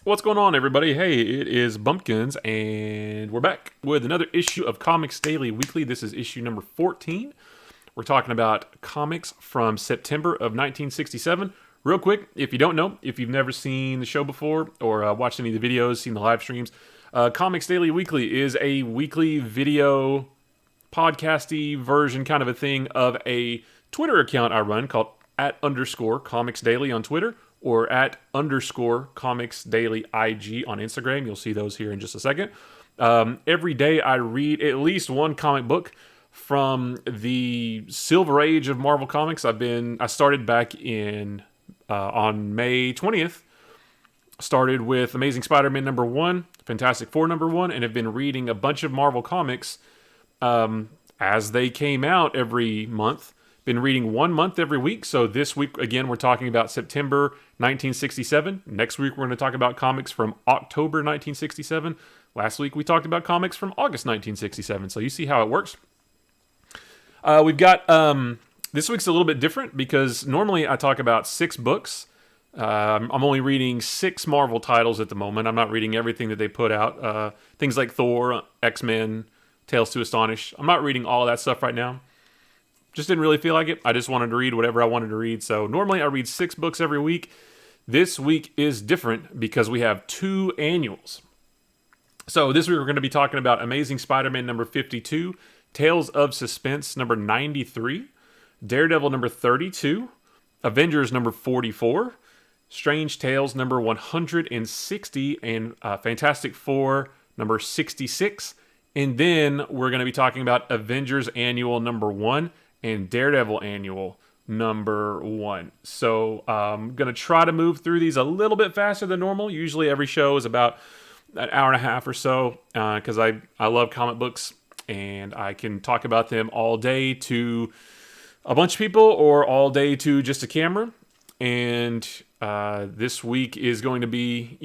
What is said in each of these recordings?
What's going on, everybody? Hey, it is Bumpkins, and we're back with another issue of Comics Daily Weekly. This is issue number 14. We're talking about comics from September of 1967. Real quick, if you don't know, if you've never seen the show before or watched any of the videos, seen the live streams, Comics Daily Weekly is a weekly video podcasty version kind of a thing of a Twitter account I run called @_Comics Daily on Twitter, or @_Comics Daily IG on Instagram. You'll see those here in just a second. Every day I read at least one comic book from the Silver Age of Marvel Comics. I started back in on May 20th. Started with Amazing Spider-Man number 1, Fantastic Four number 1, and have been reading a bunch of Marvel comics as they came out every month. Been reading 1 month every week. So this week, again, we're talking about September 1967. Next week, we're going to talk about comics from October 1967. Last week, we talked about comics from August 1967. So you see how it works. We've got, this week's a little bit different because normally I talk about 6 books. I'm only reading 6 Marvel titles at the moment. I'm not reading everything that they put out. Things like Thor, X-Men, Tales to Astonish. I'm not reading all of that stuff right now. Just didn't really feel like it. I just wanted to read whatever I wanted to read. So normally I read 6 books every week. This week is different because we have 2 annuals. So this week we're going to be talking about Amazing Spider-Man number 52, Tales of Suspense number 93, Daredevil number 32, Avengers number 44, Strange Tales number 160, and Fantastic Four number 66. And then we're going to be talking about Avengers Annual number 1 and Daredevil Annual number 1. So I'm going to try to move through these a little bit faster than normal. Usually every show is about an hour and a half or so because I love comic books and I can talk about them all day to a bunch of people or all day to just a camera. And this week is going to be,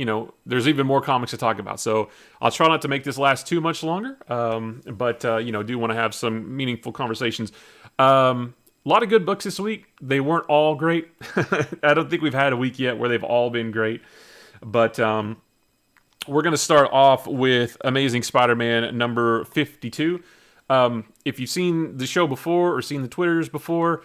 there's even more comics to talk about. So I'll try not to make this last too much longer, but do want to have some meaningful conversations. A lot of good books this week. They weren't all great. I don't think we've had a week yet where they've all been great. But we're going to start off with Amazing Spider-Man number 52. If you've seen the show before or seen the Twitters before,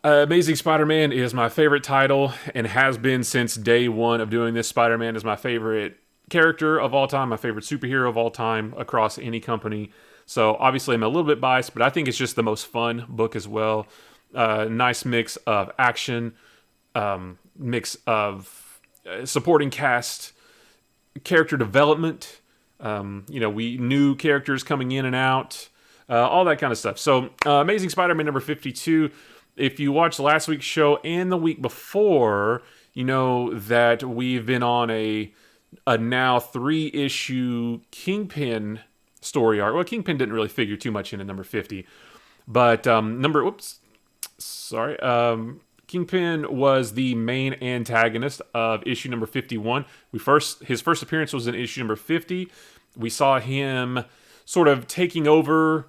Amazing Spider-Man is my favorite title and has been since day one of doing this. Spider-Man is my favorite character of all time, my favorite superhero of all time across any company. So obviously I'm a little bit biased, but I think it's just the most fun book as well. Nice mix of action, mix of supporting cast, character development. We new characters coming in and out, all that kind of stuff. So Amazing Spider-Man number 52. If you watched last week's show and the week before, you know that we've been on a now 3-issue Kingpin story arc. Well, Kingpin didn't really figure too much in number 50, but Kingpin was the main antagonist of issue number 51. His first appearance was in issue number 50. We saw him sort of taking over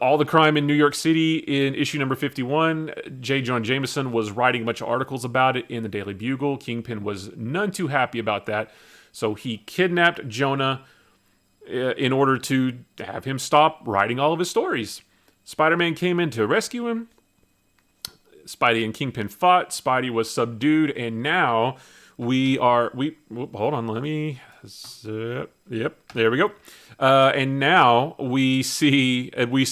all the crime in New York City in issue number 51. J. Jonah Jameson was writing a bunch of articles about it in the Daily Bugle. Kingpin was none too happy about that, so he kidnapped Jonah in order to have him stop writing all of his stories. Spider-Man came in to rescue him. Spidey and Kingpin fought. Spidey was subdued, and now hold on, let me... Yep, there we go. And now we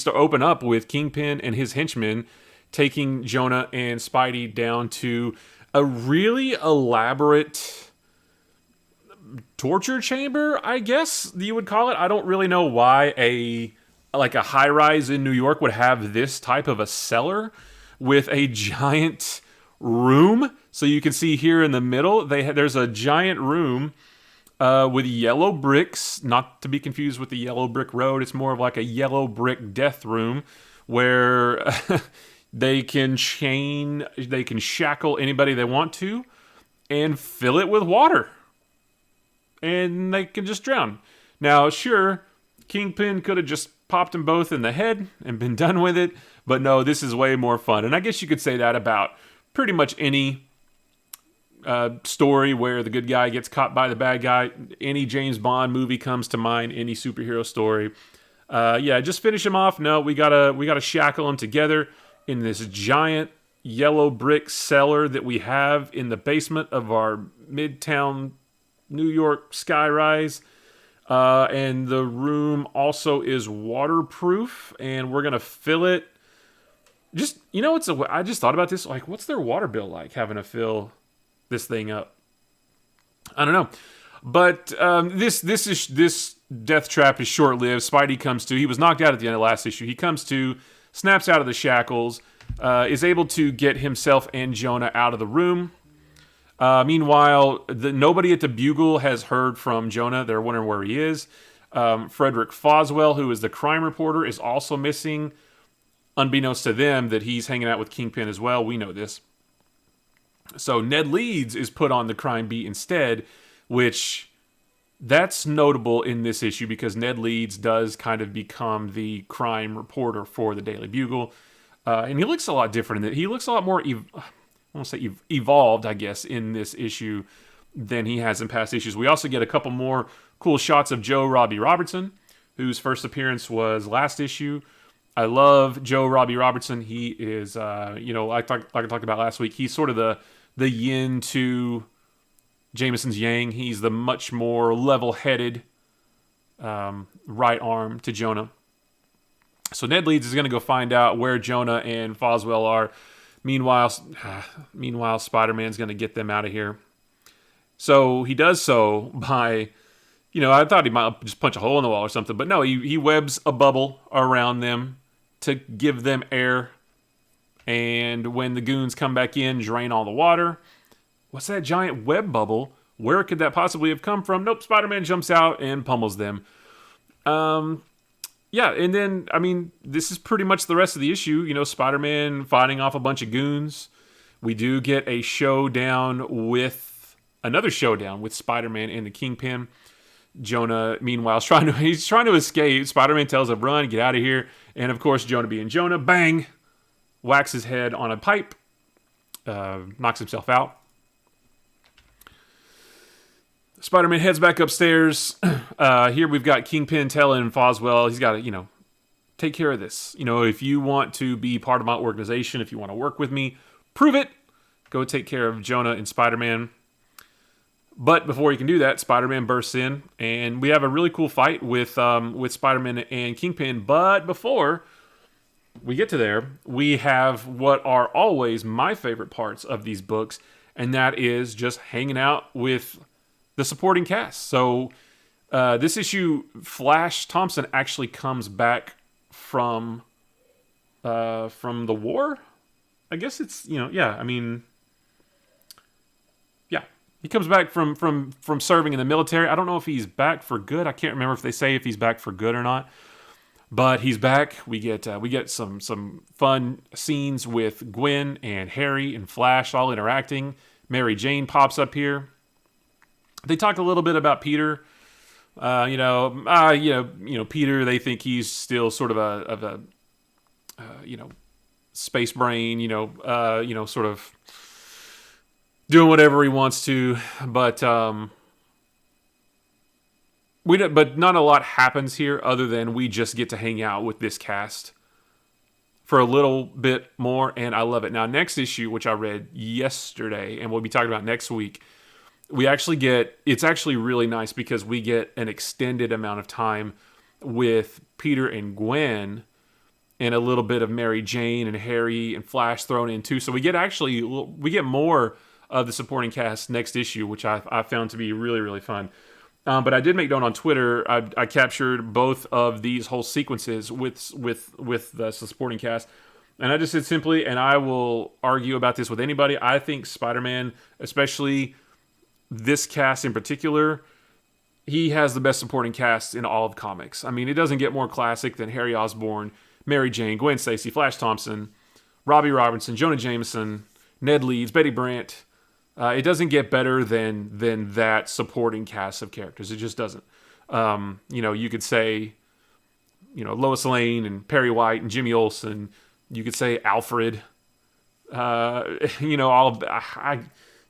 open up with Kingpin and his henchmen taking Jonah and Spidey down to a really elaborate torture chamber, I guess you would call it. I don't really know why a high-rise in New York would have this type of a cellar with a giant room. So you can see here in the middle, there's a giant room with yellow bricks, not to be confused with the yellow brick road. It's more of like a yellow brick death room where they can shackle anybody they want to and fill it with water. And they can just drown. Now, sure, Kingpin could have just popped them both in the head and been done with it, but no, this is way more fun. And I guess you could say that about pretty much any story where the good guy gets caught by the bad guy. Any James Bond movie comes to mind. Any superhero story. Just finish him off. No, we gotta shackle him together in this giant yellow brick cellar that we have in the basement of our Midtown New York skyrise. And the room also is waterproof, and we're gonna fill it. Just, I just thought about this. Like, what's their water bill like, having to fill this thing up? I don't know. But this death trap is short-lived. Spidey comes to. He was knocked out at the end of the last issue. He comes to, snaps out of the shackles, is able to get himself and Jonah out of the room. Meanwhile, nobody at the Bugle has heard from Jonah. They're wondering where he is. Frederick Foswell, who is the crime reporter, is also missing. Unbeknownst to them that he's hanging out with Kingpin as well. We know this. So Ned Leeds is put on the crime beat instead, which that's notable in this issue because Ned Leeds does kind of become the crime reporter for the Daily Bugle. And he looks a lot different. He looks a lot more, evolved, I guess, in this issue than he has in past issues. We also get a couple more cool shots of Joe Robbie Robertson, whose first appearance was last issue. I love Joe Robbie Robertson. He is, like I talked about last week, he's sort of the yin to Jameson's yang. He's the much more level-headed right arm to Jonah. So Ned Leeds is going to go find out where Jonah and Foswell are. Meanwhile, Spider-Man's going to get them out of here. So he does so by, I thought he might just punch a hole in the wall or something, but no, he webs a bubble around them to give them air. And when the goons come back in, drain all the water. What's that giant web bubble? Where could that possibly have come from? Nope, Spider-Man jumps out and pummels them. And then, this is pretty much the rest of the issue. Spider-Man fighting off a bunch of goons. We do get another showdown with Spider-Man and the Kingpin. Jonah, meanwhile, he's trying to escape. Spider-Man tells him, run, get out of here. And, of course, Jonah being Jonah, bang, whacks his head on a pipe, knocks himself out. Spider-Man heads back upstairs. Here we've got Kingpin telling Foswell he's got to, take care of this. If you want to be part of my organization, if you want to work with me, prove it. Go take care of Jonah and Spider-Man. But before he can do that, Spider-Man bursts in, and we have a really cool fight with Spider-Man and Kingpin. But before we get to there, we have what are always my favorite parts of these books, and that is just hanging out with the supporting cast. So this issue, Flash Thompson actually comes back from the war. I guess it's he comes back from serving in the military. I don't know if he's back for good. I can't remember if they say if he's back for good or not. But he's back. We get some fun scenes with Gwen and Harry and Flash all interacting. Mary Jane pops up here. They talk a little bit about Peter. Peter. They think he's still sort of a space brain. Sort of doing whatever he wants to, but not a lot happens here other than we just get to hang out with this cast for a little bit more, and I love it. Now, next issue, which I read yesterday, and we'll be talking about next week, it's actually really nice because we get an extended amount of time with Peter and Gwen and a little bit of Mary Jane and Harry and Flash thrown in too. So we get more of the supporting cast next issue, which I found to be really, really fun. But I did make note on Twitter. I captured both of these whole sequences with the supporting cast, and I just said simply, and I will argue about this with anybody, I think Spider-Man, especially this cast in particular, he has the best supporting cast in all of comics. I mean, it doesn't get more classic than Harry Osborn, Mary Jane, Gwen Stacy, Flash Thompson, Robbie Robertson, Jonah Jameson, Ned Leeds, Betty Brant. It doesn't get better than that supporting cast of characters. It just doesn't. You could say, Lois Lane and Perry White and Jimmy Olsen. You could say Alfred.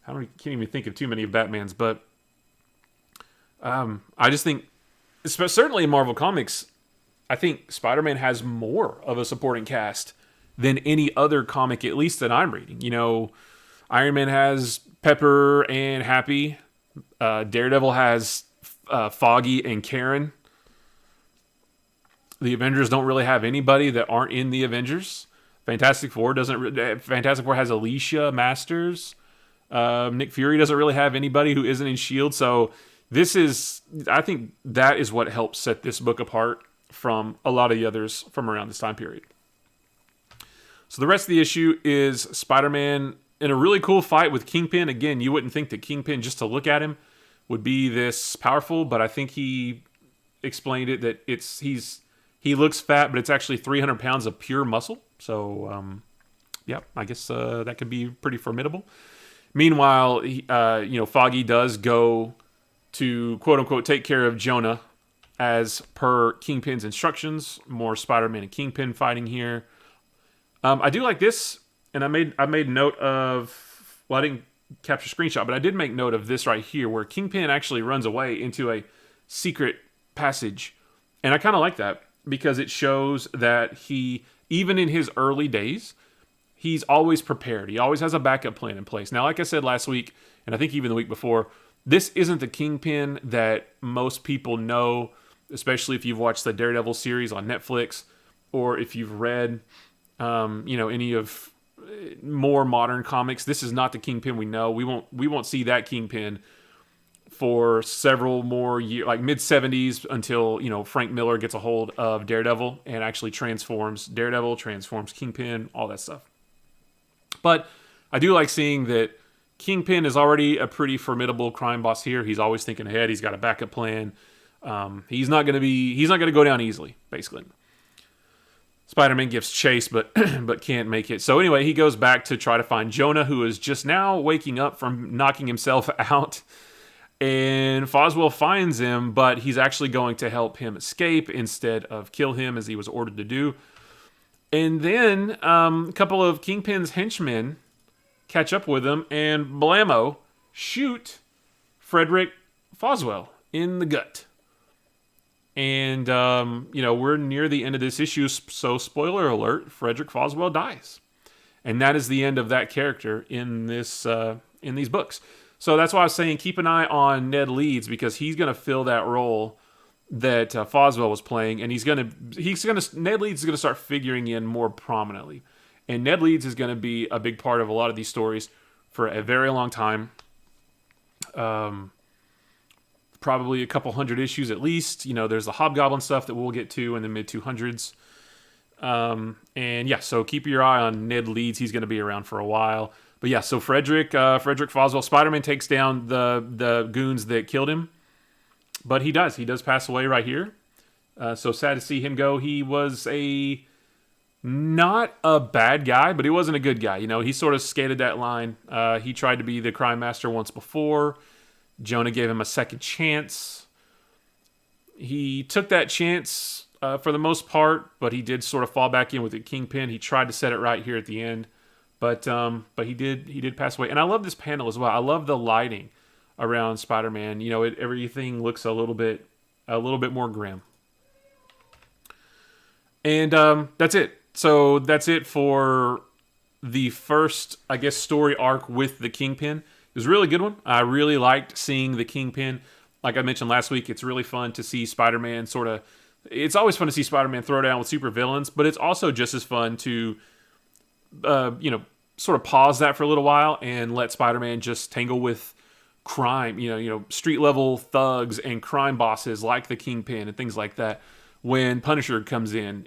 can't even think of too many of Batman's, but I just think, certainly in Marvel Comics, I think Spider-Man has more of a supporting cast than any other comic, at least that I'm reading. Iron Man has Pepper and Happy. Daredevil has Foggy and Karen. The Avengers don't really have anybody that aren't in the Avengers. Fantastic Four has Alicia Masters. Nick Fury doesn't really have anybody who isn't in S.H.I.E.L.D. So I think that is what helps set this book apart from a lot of the others from around this time period. So the rest of the issue is Spider-Man in a really cool fight with Kingpin. Again, you wouldn't think that Kingpin, just to look at him, would be this powerful, but I think he explained it that he looks fat, but it's actually 300 pounds of pure muscle. So, I guess that could be pretty formidable. Meanwhile, Foggy does go to, quote-unquote, take care of Jonah as per Kingpin's instructions. More Spider-Man and Kingpin fighting here. I do like this, and I made note of, well, I didn't capture screenshot, but I did make note of this right here, where Kingpin actually runs away into a secret passage. And I kind of like that, because it shows that he, even in his early days, he's always prepared. He always has a backup plan in place. Now, like I said last week, and I think even the week before, this isn't the Kingpin that most people know, especially if you've watched the Daredevil series on Netflix, or if you've read, any of more modern comics. This is not the Kingpin we know. We won't see that Kingpin for several more years, like mid-70s, until Frank Miller gets a hold of Daredevil and actually transforms Daredevil, transforms Kingpin, all that stuff. But I do like seeing that Kingpin is already a pretty formidable crime boss here. He's always thinking ahead. He's got a backup plan. He's not going to go down easily, basically. Spider-Man gives chase, but can't make it. So anyway, he goes back to try to find Jonah, who is just now waking up from knocking himself out. And Foswell finds him, but he's actually going to help him escape instead of kill him, as he was ordered to do. And then a couple of Kingpin's henchmen catch up with him and blammo, shoot Frederick Foswell in the gut. And, we're near the end of this issue, so spoiler alert, Frederick Foswell dies. And that is the end of that character in these books. So that's why I was saying keep an eye on Ned Leeds, because he's going to fill that role that Foswell was playing, and Ned Leeds is going to start figuring in more prominently. And Ned Leeds is going to be a big part of a lot of these stories for a very long time. Probably a couple hundred issues at least. There's the Hobgoblin stuff that we'll get to in the mid-200s. So keep your eye on Ned Leeds. He's going to be around for a while. But yeah, so Frederick Foswell, Spider-Man takes down the goons that killed him. But he does pass away right here. So sad to see him go. He was not a bad guy, but he wasn't a good guy. He sort of skated that line. He tried to be the crime master once before. Jonah gave him a second chance. He took that chance for the most part, but he did sort of fall back in with the Kingpin. He tried to set it right here at the end, but he did pass away. And I love this panel as well. I love the lighting around Spider-Man. Everything looks a little bit more grim. And that's it. So that's it for the first, I guess, story arc with the Kingpin. It was a really good one. I really liked seeing the Kingpin. Like I mentioned last week, it's really fun to see Spider-Man it's always fun to see Spider-Man throw down with supervillains, but it's also just as fun to, sort of pause that for a little while and let Spider-Man just tangle with crime, street level thugs and crime bosses like the Kingpin and things like that. When Punisher comes in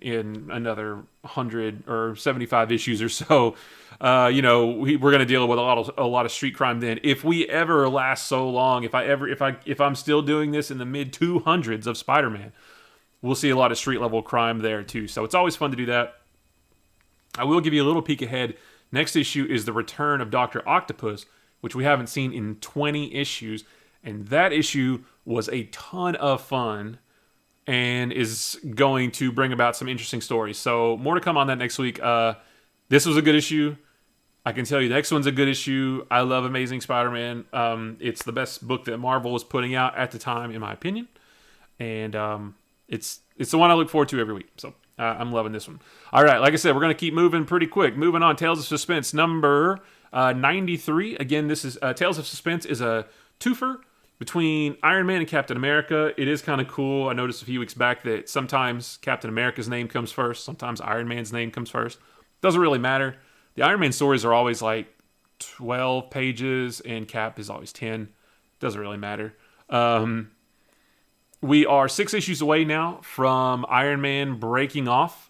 another 100 or 75 issues or so, we're going to deal with a lot of street crime then. If we ever last so long, if I'm still doing this in the mid 200s of Spider-Man, we'll see a lot of street level crime there too. So it's always fun to do that. I will give you a little peek ahead. Next issue is the return of Dr. Octopus, which we haven't seen in 20 issues, and that issue was a ton of fun and is going to bring about some interesting stories. So more to come on that next week. This was a good issue. I can tell you the next one's a good issue. I love Amazing Spider-Man. It's the best book that Marvel was putting out at the time, in my opinion, and it's the one I look forward to every week. So I'm loving this one. All right, like I said, we're gonna keep moving pretty quick. Moving on, Tales of Suspense number 93. Again, this is Tales of Suspense is a twofer between Iron Man and Captain America. It is kind of cool. I noticed a few weeks back that sometimes Captain America's name comes first, sometimes Iron Man's name comes first. Doesn't really matter. The Iron Man stories are always like 12 pages, and Cap is always 10. Doesn't really matter. We are 6 issues away now from Iron Man breaking off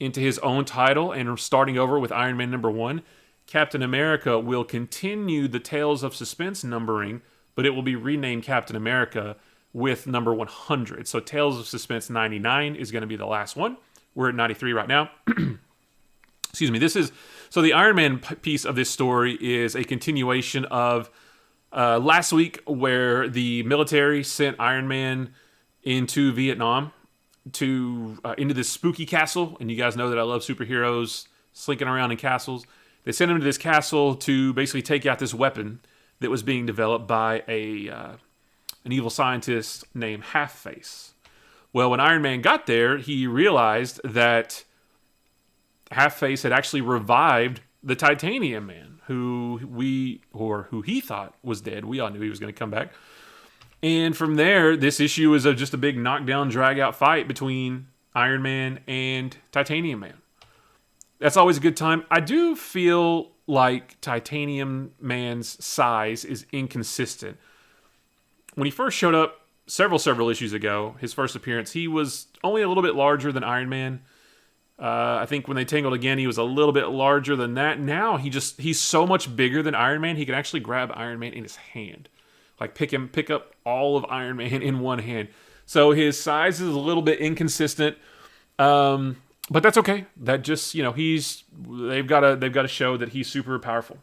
into his own title and starting over with Iron Man number 1. Captain America will continue the Tales of Suspense numbering, but it will be renamed Captain America with number 100. So Tales of Suspense 99 is going to be the last one. We're at 93 right now. Excuse me. So the Iron Man piece of this story is a continuation of last week, where the military sent Iron Man into Vietnam into this spooky castle. And you guys know that I love superheroes slinking around in castles. They sent him to this castle to basically take out this weapon that was being developed by an evil scientist named Half-Face. Well, when Iron Man got there, he realized that Half-Face had actually revived the Titanium Man, who he thought was dead. We all knew he was going to come back. And from there, this issue is just a big knockdown, drag-out fight between Iron Man and Titanium Man. That's always a good time. I do feel like Titanium Man's size is inconsistent. When he first showed up several issues ago, his first appearance, he was only a little bit larger than Iron Man. I think when they tangled again, he was a little bit larger than that. Now he's so much bigger than Iron Man, he can actually grab Iron Man in his hand. Like pick up all of Iron Man in one hand. So his size is a little bit inconsistent. But that's okay. That just, they've got to show that he's super powerful.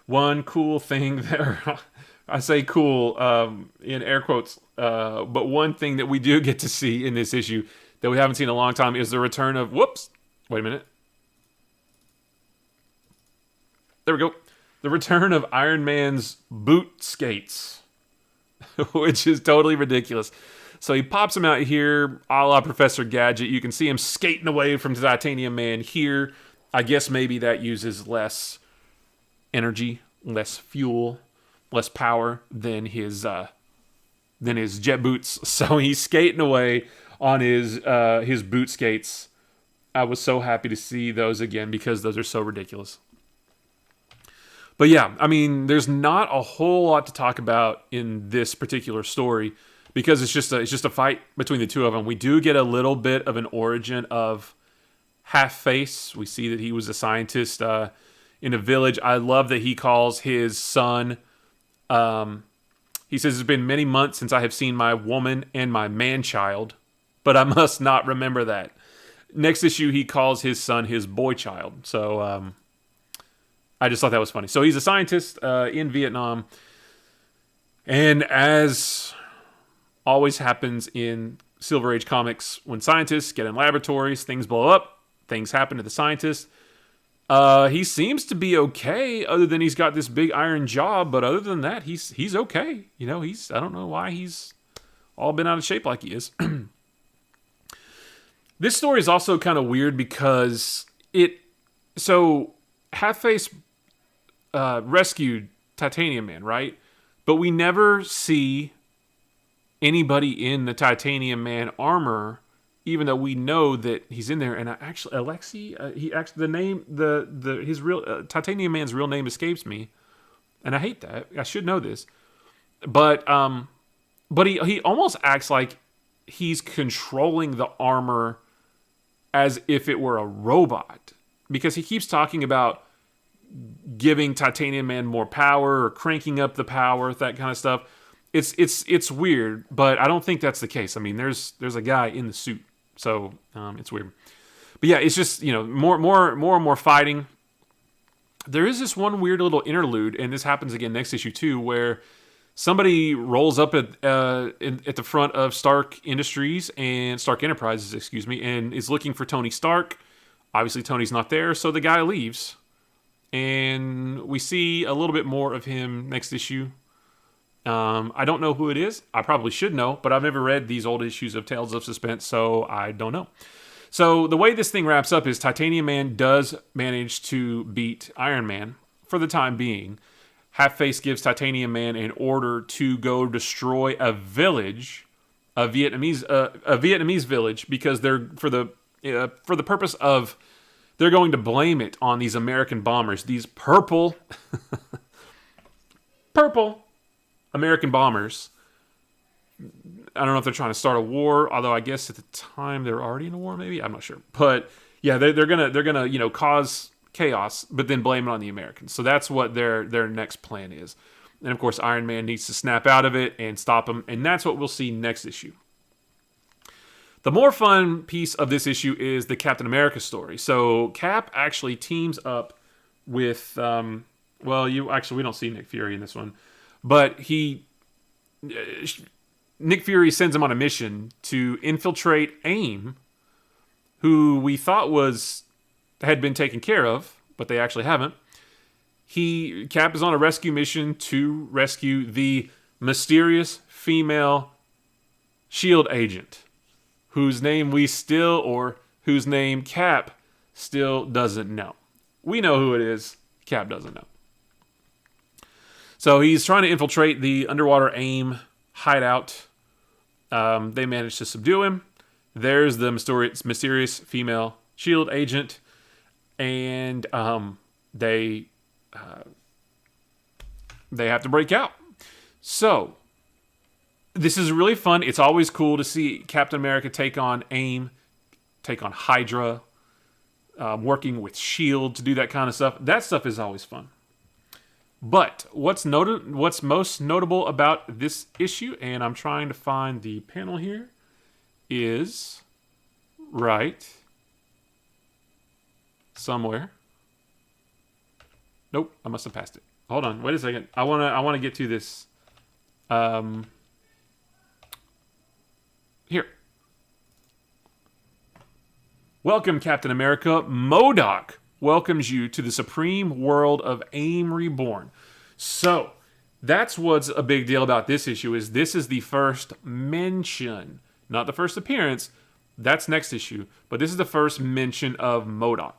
One cool thing there, I say cool in air quotes, but one thing that we do get to see in this issue that we haven't seen in a long time is the return of, wait a minute. There we go. The return of Iron Man's boot skates, which is totally ridiculous. So he pops him out here, a la Professor Gadget. You can see him skating away from the Titanium Man here. I guess maybe that uses less energy, less fuel, less power than his jet boots. So he's skating away on his boot skates. I was so happy to see those again because those are so ridiculous. But yeah, I mean, there's not a whole lot to talk about in this particular story because it's just a fight between the two of them. We do get a little bit of an origin of Half-Face. We see that he was a scientist in a village. I love that he calls his son. He says, "It's been many months since I have seen my woman and my man-child, but I must not remember that." Next issue, he calls his son his boy-child. So I just thought that was funny. So he's a scientist in Vietnam. And as always happens in Silver Age comics, when scientists get in laboratories, things blow up, things happen to the scientist. He seems to be okay, other than he's got this big iron jaw, but other than that, he's okay. I don't know why he's all been out of shape like he is. This story is also kind of weird because Half-Face rescued Titanium Man, right? But we never see anybody in the Titanium Man armor, even though we know that he's in there. And his real Titanium Man's real name escapes me, and I hate that. I should know this, but he almost acts like he's controlling the armor as if it were a robot, because he keeps talking about giving Titanium Man more power or cranking up the power, that kind of stuff. It's weird, but I don't think that's the case. I mean, there's a guy in the suit, so it's weird. But yeah, it's just more and more fighting. There is this one weird little interlude, and this happens again next issue too, where somebody rolls up at the front of Stark Enterprises, and is looking for Tony Stark. Obviously, Tony's not there, so the guy leaves. and we see a little bit more of him next issue. I don't know who it is. I probably should know, but I've never read these old issues of Tales of Suspense, so I don't know. So the way this thing wraps up is Titanium Man does manage to beat Iron Man for the time being. Half-Face gives Titanium Man an order to go destroy a village, a Vietnamese village, because they're for the purpose of they're going to blame it on these American bombers, these purple American bombers. I don't know if they're trying to start a war, although I guess at the time they're already in a war. Maybe I'm not sure, but yeah, they're gonna cause chaos, but then blame it on the Americans. So that's what their next plan is. And of course, Iron Man needs to snap out of it and stop them, and that's what we'll see next issue. The more fun piece of this issue is the Captain America story. So Cap actually teams up with, we don't see Nick Fury in this one, but Nick Fury sends him on a mission to infiltrate AIM, who we thought had been taken care of, but they actually haven't. Cap is on a rescue mission to rescue the mysterious female SHIELD agent, whose name whose name Cap still doesn't know. We know who it is. Cap doesn't know. So he's trying to infiltrate the underwater AIM hideout. They manage to subdue him. There's the mysterious female SHIELD agent, and they have to break out. So this is really fun. It's always cool to see Captain America take on AIM, take on Hydra, working with SHIELD to do that kind of stuff. That stuff is always fun. But what's most notable about this issue, and I'm trying to find the panel here, is right somewhere. Nope, I must have passed it. Hold on, wait a second. I wanna get to this. Here. Welcome, Captain America. MODOK welcomes you to the supreme world of AIM Reborn. So, that's what's a big deal about this issue, is this is the first mention, not the first appearance, that's next issue, but this is the first mention of MODOK.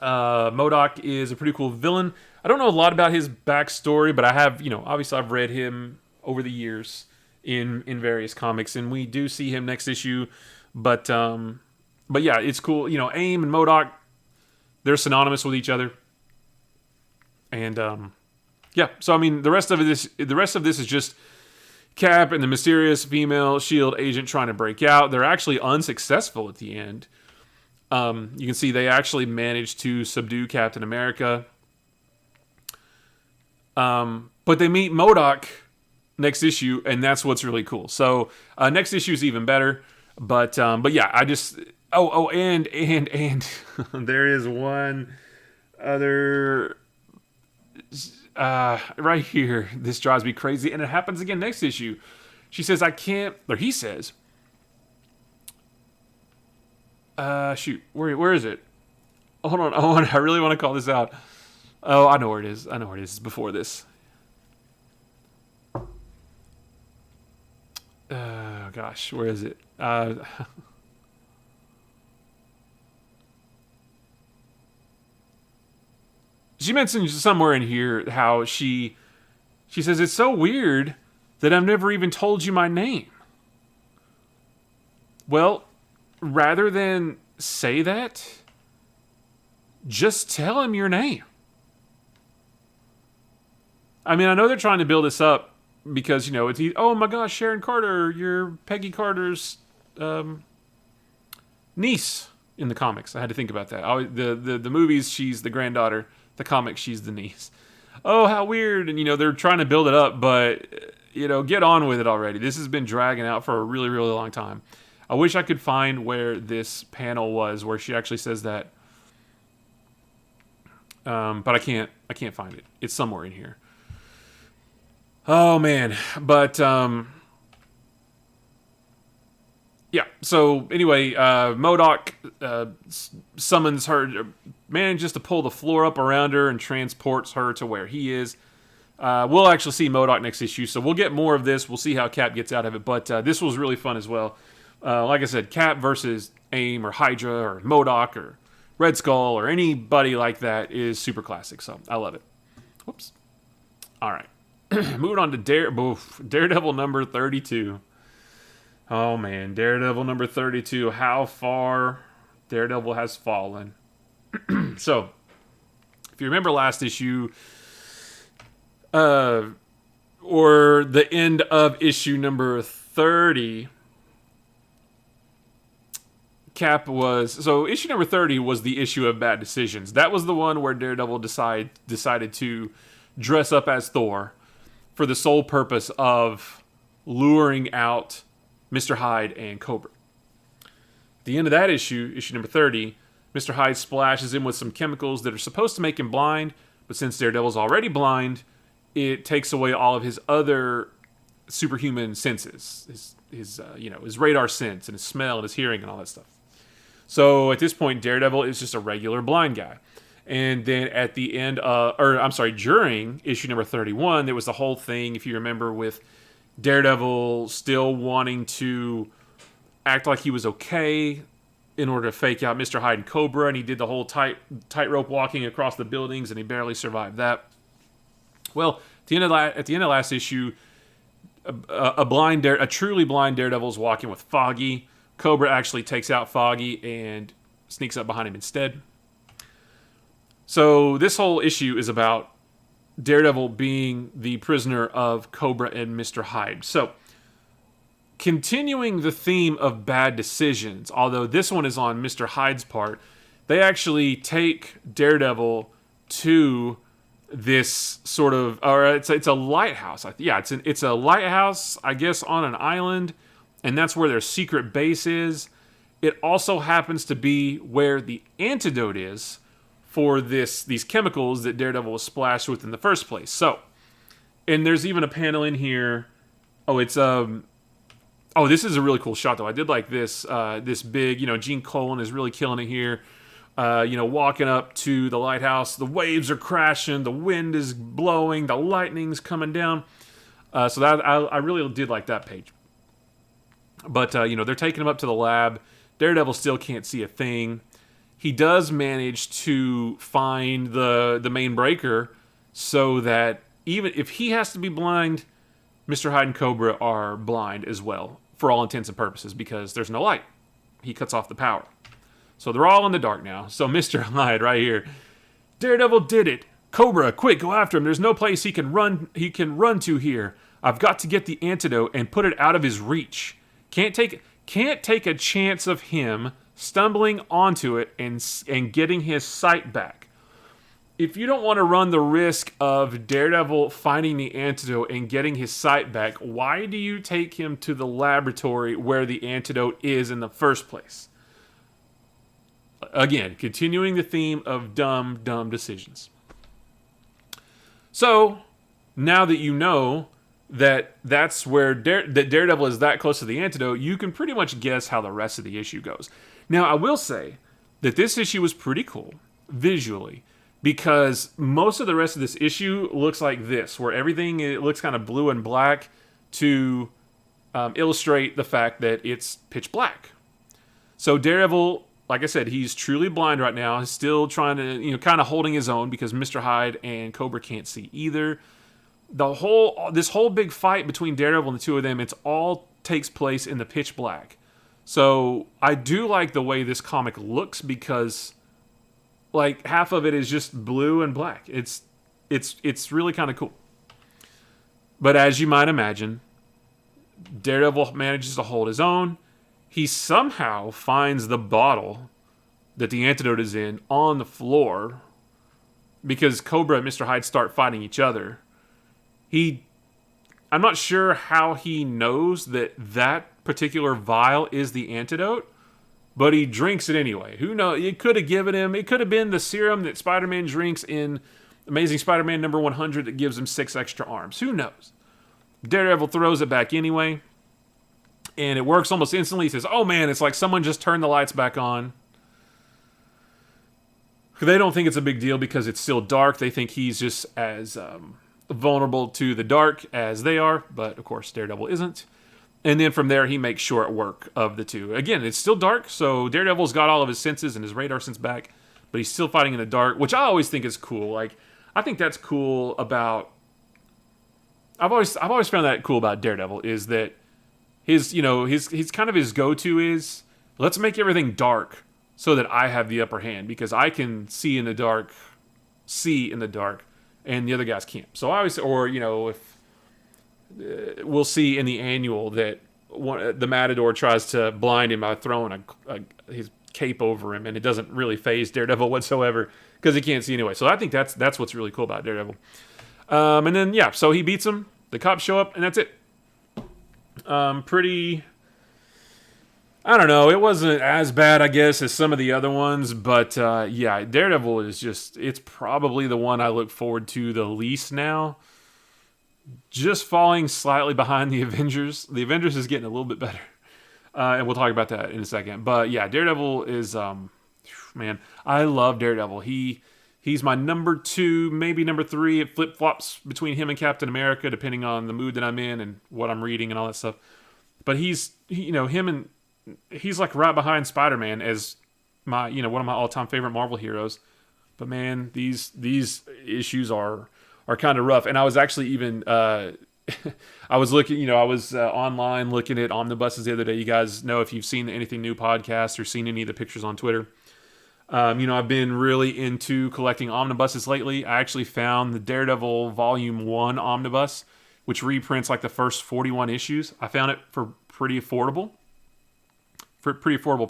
MODOK is a pretty cool villain. I don't know a lot about his backstory, but I have, obviously I've read him over the years in various comics, and we do see him next issue, but yeah, it's cool. AIM and MODOK, they're synonymous with each other. And yeah, so I mean, the rest of this is just Cap and the mysterious female SHIELD agent trying to break out. They're actually unsuccessful at the end. You can see they actually managed to subdue Captain America. But they meet MODOK next issue, and that's what's really cool. So next issue is even better. But yeah, I just and there is one other right here. This drives me crazy, and it happens again next issue. She says, he says, shoot, where is it? Hold on, I really want to call this out. Oh, I know where it is. It's before this. Gosh, where is it? She mentions somewhere in here how she says, it's so weird that I've never even told you my name. Well, rather than say that, just tell him your name. I mean, I know they're trying to build this up because, it's, oh my gosh, Sharon Carter, you're Peggy Carter's niece in the comics. I had to think about that. The movies, she's the granddaughter. The comics, she's the niece. Oh, how weird. And, they're trying to build it up, but, get on with it already. This has been dragging out for a really, really long time. I wish I could find where this panel was, where she actually says that. But I can't find it. It's somewhere in here. Oh, man. But, yeah. So anyway, MODOK summons her, manages to pull the floor up around her and transports her to where he is. We'll actually see MODOK next issue, so we'll get more of this. We'll see how Cap gets out of it, but this was really fun as well. Like I said, Cap versus AIM or Hydra or MODOK or Red Skull or anybody like that is super classic, so I love it. Whoops. All right. Moving on to Daredevil number 32. Oh, man. Daredevil number 32. How far Daredevil has fallen. So, if you remember last issue, or the end of issue number 30, Cap was... So, issue number 30 was the issue of bad decisions. That was the one where Daredevil decided to dress up as Thor for the sole purpose of luring out Mr. Hyde and Cobra. At the end of that issue number 30, Mr. Hyde splashes him with some chemicals that are supposed to make him blind, but since Daredevil's already blind, it takes away all of his other superhuman senses, his radar sense and his smell and his hearing and all that stuff. So at this point, Daredevil is just a regular blind guy. And then at the end, during issue number 31, there was the whole thing, if you remember, with Daredevil still wanting to act like he was okay in order to fake out Mr. Hyde and Cobra, and he did the whole tightrope walking across the buildings, and he barely survived that. Well, at the end of last issue, a truly blind Daredevil is walking with Foggy. Cobra actually takes out Foggy and sneaks up behind him instead. So this whole issue is about Daredevil being the prisoner of Cobra and Mr. Hyde. So, continuing the theme of bad decisions, although this one is on Mr. Hyde's part, they actually take Daredevil to this sort of, or it's a lighthouse. It's a lighthouse, I guess, on an island, and that's where their secret base is. It also happens to be where the antidote is for these chemicals that Daredevil was splashed with in the first place. So, and there's even a panel in here. This is a really cool shot though. I did like this. This big, Gene Colan is really killing it here. Walking up to the lighthouse, the waves are crashing, the wind is blowing, the lightning's coming down. So that I really did like that page. But they're taking him up to the lab. Daredevil still can't see a thing. He does manage to find the main breaker so that even if he has to be blind, Mr. Hyde and Cobra are blind as well, for all intents and purposes, because there's no light. He cuts off the power. So they're all in the dark now. So Mr. Hyde right here, Daredevil did it. Cobra, quick, go after him. There's no place he can run to here. I've got to get the antidote and put it out of his reach. Can't take a chance of him stumbling onto it and getting his sight back. If you don't want to run the risk of Daredevil finding the antidote and getting his sight back, why do you take him to the laboratory where the antidote is in the first place? Again, continuing the theme of dumb decisions. So, now that you know that that's where that Daredevil is that close to the antidote, you can pretty much guess how the rest of the issue goes. Now, I will say that this issue was pretty cool visually because most of the rest of this issue looks like this, where it looks kind of blue and black to illustrate the fact that it's pitch black. So Daredevil, like I said, he's truly blind right now. He's still trying to, kind of holding his own because Mr. Hyde and Cobra can't see either. This whole big fight between Daredevil and the two of them, it's all takes place in the pitch black. So I do like the way this comic looks because, like, half of it is just blue and black. It's really kind of cool. But as you might imagine, Daredevil manages to hold his own. He somehow finds the bottle that the antidote is in on the floor because Cobra and Mr. Hyde start fighting each other. I'm not sure how he knows that particular vial is the antidote, but he drinks it anyway. Who knows? It could have been the serum that Spider-Man drinks in Amazing Spider-Man number 100 that gives him 6 extra arms. Who knows? Daredevil throws it back anyway. And it works almost instantly. He says, oh man, it's like someone just turned the lights back on. They don't think it's a big deal because it's still dark. They think he's just as vulnerable to the dark as they are. But of course, Daredevil isn't. And then from there, he makes short work of the two. Again, it's still dark, so Daredevil's got all of his senses and his radar sense back, but he's still fighting in the dark, which I always think is cool. Like, I think that's cool about... I've always found that cool about Daredevil, is that his kind of his go-to is, let's make everything dark so that I have the upper hand, because I can see in the dark, and the other guys can't. So I always, or, if we'll see in the annual that the Matador tries to blind him by throwing his cape over him, and it doesn't really faze Daredevil whatsoever because he can't see anyway. So I think that's what's really cool about Daredevil. And then, so he beats him. The cops show up, and that's it. Pretty... I don't know. It wasn't as bad, I guess, as some of the other ones. But, Daredevil is just... It's probably the one I look forward to the least now. Just falling slightly behind the Avengers. The Avengers is getting a little bit better. And we'll talk about that in a second. But, yeah, Daredevil is... man, I love Daredevil. He's my number 2, maybe number 3. It flip-flops between him and Captain America, depending on the mood that I'm in and what I'm reading and all that stuff. But he's like right behind Spider-Man as my, one of my all-time favorite Marvel heroes. But man, these issues are kind of rough. And I was actually even, I was looking, I was online looking at omnibuses the other day. You guys know, if you've seen the Anything New podcast or seen any of the pictures on Twitter. I've been really into collecting omnibuses lately. I actually found the Daredevil Volume 1 omnibus, which reprints like the first 41 issues. I found it for pretty affordable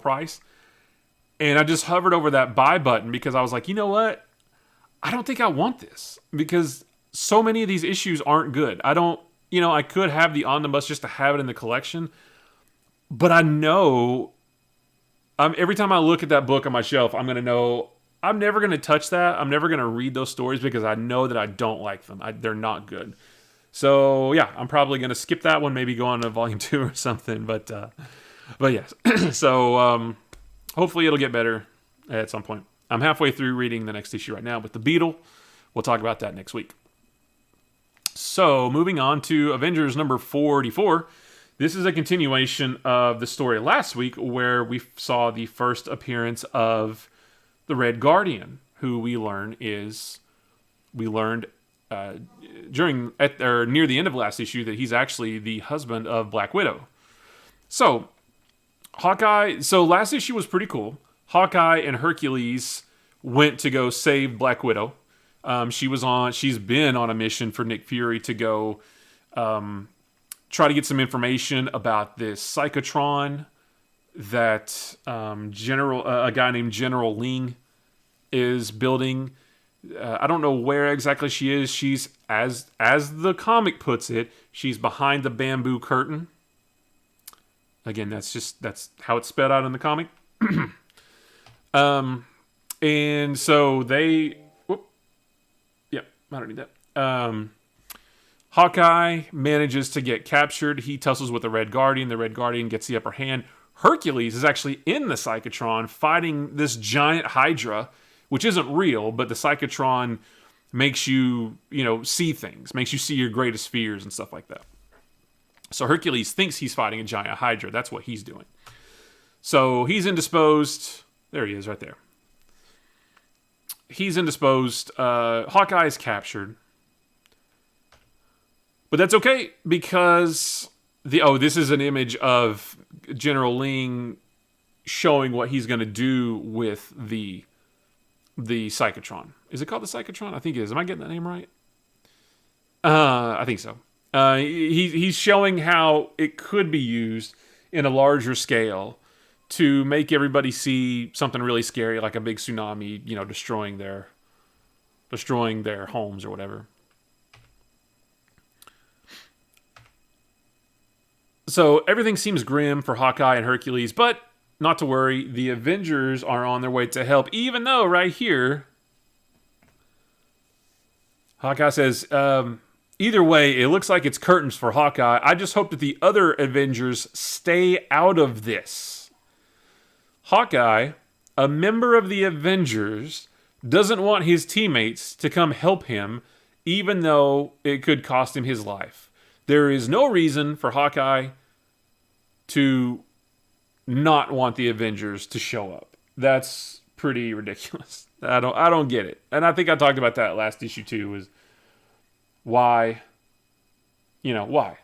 price. And I just hovered over that buy button because I was like, you know what? I don't think I want this because so many of these issues aren't good. I don't, I could have the omnibus just to have it in the collection, but I know every time I look at that book on my shelf, I'm going to know I'm never going to touch that. I'm never going to read those stories because I know that I don't like them. They're not good. So yeah, I'm probably going to skip that one, maybe go on to volume 2 or something. But yes. So hopefully it'll get better at some point. I'm halfway through reading the next issue right now with the Beetle. We'll talk about that next week. So moving on to Avengers number 44. This is a continuation of the story last week where we saw the first appearance of the Red Guardian, who we learned near the end of last issue that he's actually the husband of Black Widow. So last issue was pretty cool. Hawkeye and Hercules went to go save Black Widow. She's been on a mission for Nick Fury to go try to get some information about this Psychotron that a guy named General Ling is building. I don't know where exactly she is. She's, as the comic puts it, she's behind the bamboo curtain. Again, that's how it's spelled out in the comic. And so I don't need that. Hawkeye manages to get captured. He tussles with the Red Guardian. The Red Guardian gets the upper hand. Hercules is actually in the Psychotron fighting this giant Hydra, which isn't real, but the Psychotron makes you, see things, makes you see your greatest fears and stuff like that. So Hercules thinks he's fighting a giant Hydra. That's what he's doing. So he's indisposed. There he is right there. He's indisposed. Hawkeye is captured. But that's okay because this is an image of General Ling showing what he's going to do with the Psychotron. Is it called the Psychotron? I think it is. Am I getting that name right? I think so. He's showing how it could be used in a larger scale to make everybody see something really scary, like a big tsunami, destroying their homes or whatever. So everything seems grim for Hawkeye and Hercules, but not to worry. The Avengers are on their way to help, even though right here, Hawkeye says, Either way, it looks like it's curtains for Hawkeye. I just hope that the other Avengers stay out of this. Hawkeye, a member of the Avengers, doesn't want his teammates to come help him, even though it could cost him his life. There is no reason for Hawkeye to not want the Avengers to show up. That's pretty ridiculous. I don't get it. And I think I talked about that last issue too, was why? Why?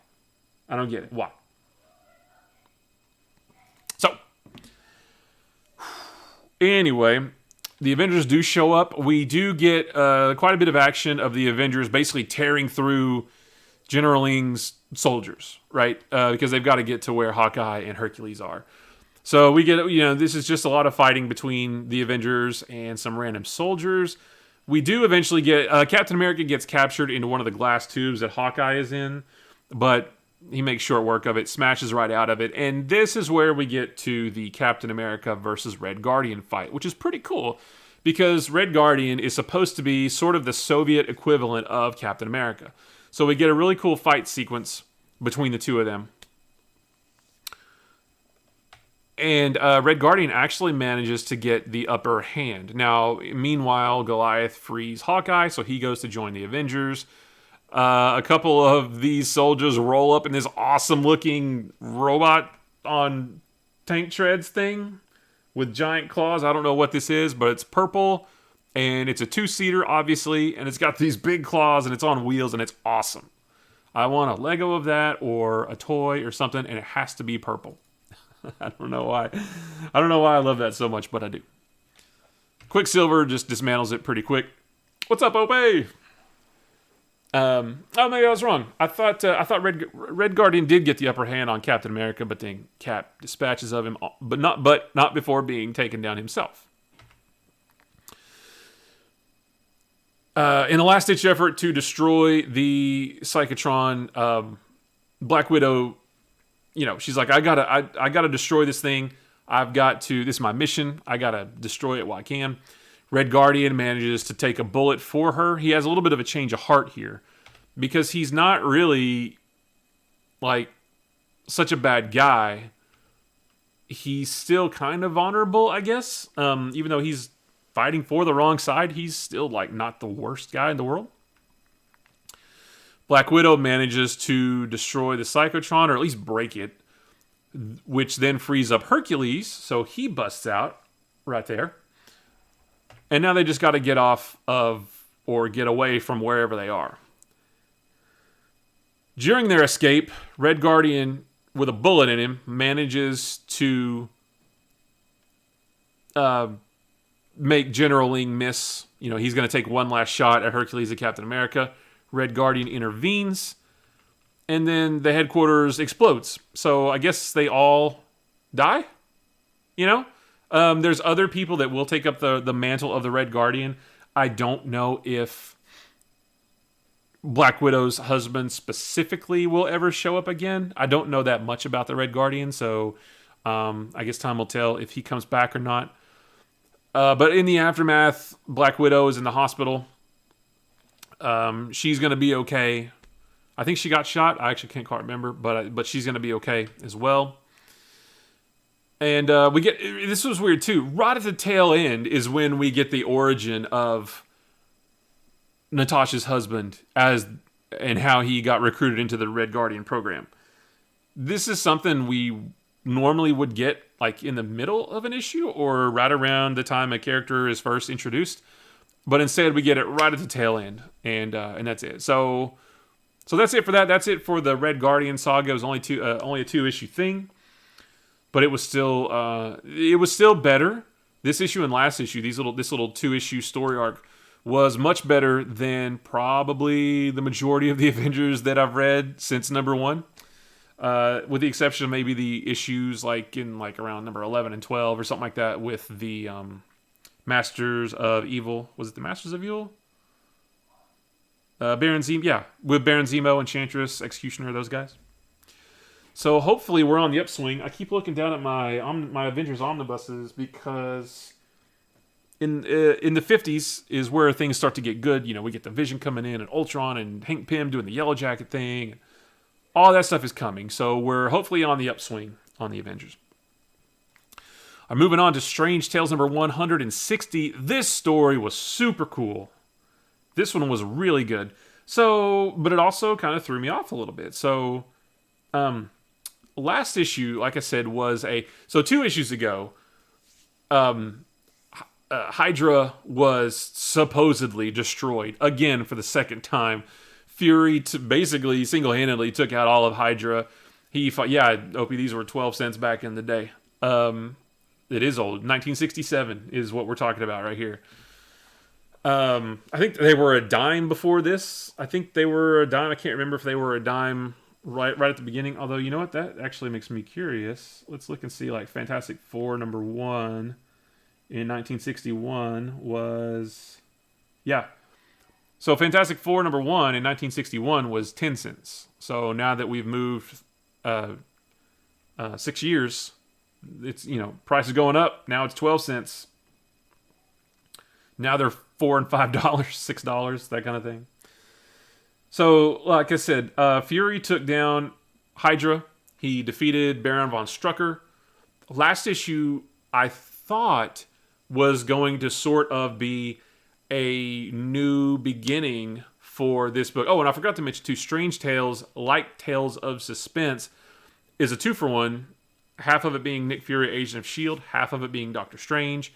I don't get it. Why? So, anyway, the Avengers do show up. We do get quite a bit of action of the Avengers basically tearing through General Ling's soldiers, right? Because they've got to get to where Hawkeye and Hercules are. So we get, this is just a lot of fighting between the Avengers and some random soldiers. We do eventually get, Captain America gets captured into one of the glass tubes that Hawkeye is in, but he makes short work of it, smashes right out of it. And this is where we get to the Captain America versus Red Guardian fight, which is pretty cool because Red Guardian is supposed to be sort of the Soviet equivalent of Captain America. So we get a really cool fight sequence between the two of them. And Red Guardian actually manages to get the upper hand. Now, meanwhile, Goliath frees Hawkeye, so he goes to join the Avengers. A couple of these soldiers roll up in this awesome-looking robot on tank treads thing with giant claws. I don't know what this is, but it's purple, and it's a two-seater, obviously, and it's got these big claws, and it's on wheels, and it's awesome. I want a Lego of that or a toy or something, and it has to be purple. I don't know why. I don't know why I love that so much, but I do. Quicksilver just dismantles it pretty quick. What's up, Ope? Maybe I was wrong. I thought Red Guardian did get the upper hand on Captain America, but then Cap dispatches of him, but not before being taken down himself. In a last-ditch effort to destroy the Psychotron, Black Widow, she's like, I gotta destroy this thing. This is my mission. I gotta destroy it while I can. Red Guardian manages to take a bullet for her. He has a little bit of a change of heart here because he's not really like such a bad guy. He's still kind of honorable, I guess. Even though he's fighting for the wrong side, he's still like not the worst guy in the world. Black Widow manages to destroy the Psychotron, or at least break it, which then frees up Hercules, so he busts out right there. And now they just got to get off of, or get away from wherever they are. During their escape, Red Guardian, with a bullet in him, manages to make General Ling miss. He's going to take one last shot at Hercules and Captain America. Red Guardian intervenes, and then the headquarters explodes. So I guess they all die, There's other people that will take up the mantle of the Red Guardian. I don't know if Black Widow's husband specifically will ever show up again. I don't know that much about the Red Guardian, so I guess time will tell if he comes back or not. But in the aftermath, Black Widow is in the hospital. She's going to be okay. I think she got shot. I actually can't quite remember, but she's going to be okay as well. And we get, this was weird too. Right at the tail end is when we get the origin of Natasha's husband and how he got recruited into the Red Guardian program. This is something we normally would get like in the middle of an issue or right around the time a character is first introduced. But instead, we get it right at the tail end, and that's it. So that's it for that. That's it for the Red Guardian saga. It was only a 2-issue thing, but it was still better. This issue and last issue, this little 2-issue story arc was much better than probably the majority of the Avengers that I've read since number 1, with the exception of maybe the issues like around number 11 and 12 or something like that with the Masters of Evil. Was it the Masters of Evil? Baron Zemo, yeah. With Baron Zemo, Enchantress, Executioner, those guys. So hopefully we're on the upswing. I keep looking down at my Avengers omnibuses because in the 50s is where things start to get good. You know, we get the Vision coming in and Ultron and Hank Pym doing the Yellow Jacket thing. All that stuff is coming. So we're hopefully on the upswing on the Avengers. I'm moving on to Strange Tales number 160. This story was super cool. This one was really good. So, but it also kind of threw me off a little bit. So, last issue, like I said, was so 2 issues ago, Hydra was supposedly destroyed again for the second time. Fury basically single-handedly took out all of Hydra. He fought, Opie, these were 12 cents back in the day. It is old. 1967 is what we're talking about right here. I think they were a dime before this. I think they were a dime. I can't remember if they were a dime right at the beginning. Although, you know what? That actually makes me curious. Let's look and see. Like Fantastic Four number 1 in 1961 was... Yeah. So Fantastic Four number 1 in 1961 was 10 cents. So now that we've moved 6 years... It's, price is going up. Now it's 12 cents. Now they're $4 and $5, $6, that kind of thing. So, like I said, Fury took down Hydra. He defeated Baron von Strucker. Last issue, I thought, was going to sort of be a new beginning for this book. Oh, and I forgot to mention, too, Strange Tales, like Tales of Suspense, is a 2-for-1. Half of it being Nick Fury, Agent of S.H.I.E.L.D., half of it being Doctor Strange.